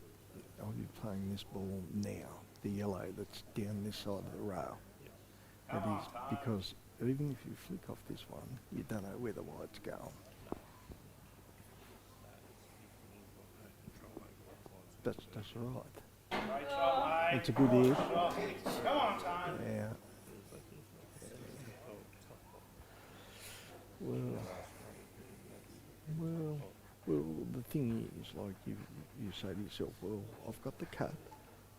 I'll be playing this ball now, the yellow that's down this side of the rail. It is because even if you flick off this one, you don't know where the white's going. That's right. Great shot, mate. It's a good hit. Come on, Tone. Yeah. Well, the thing is, like you say to yourself, well, I've got the cut.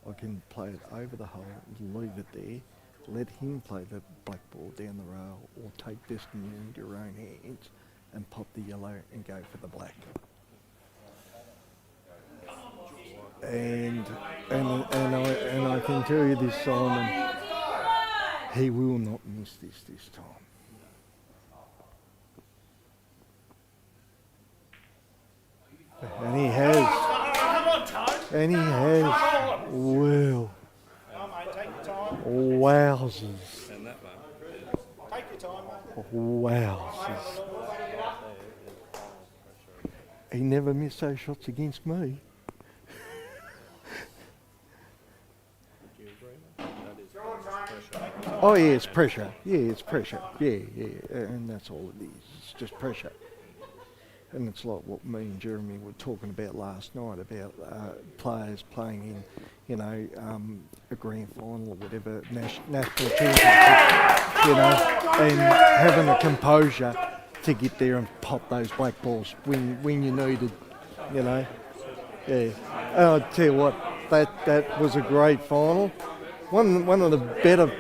I can play it over the hole, leave it there, let him play the black ball down the rail, or take destiny into your own hands and pop the yellow and go for the black. And I can tell you this, Simon, he will not miss this time. And he has. Come on, Tone. And he has. Well, Come on, mate, take your time. wowzers. And that one Take your time, mate. Wowzers. He never missed those shots against me. would you agree? That is pressure. Oh yeah, it's pressure. Yeah, it's pressure. Yeah, and that's all it is. It's just pressure. And it's like what me and Jeremy were talking about last night about players playing in, a grand final or whatever, national championship, and having the composure to get there and pop those black balls when you needed, Yeah. And I'll tell you what, that was a great final. One of the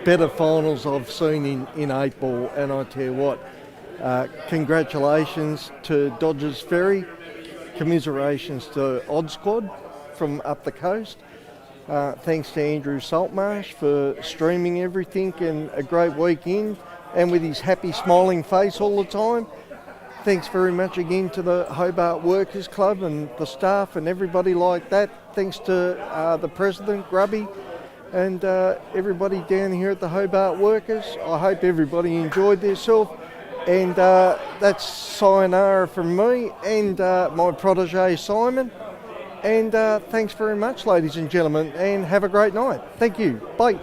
better finals I've seen in 8 ball, and I tell you what, congratulations to Dodgers Ferry, commiserations to Odd Squad from up the coast. Thanks to Andrew Saltmarsh for streaming everything, and a great weekend, and with his happy smiling face all the time. Thanks very much again to the Hobart Workers Club and the staff and everybody like that. Thanks to the President, Grubby, and everybody down here at the Hobart Workers. I hope everybody enjoyed themselves. And that's sayonara from me and my protege Simon. And thanks very much, ladies and gentlemen, and have a great night. Thank you. Bye.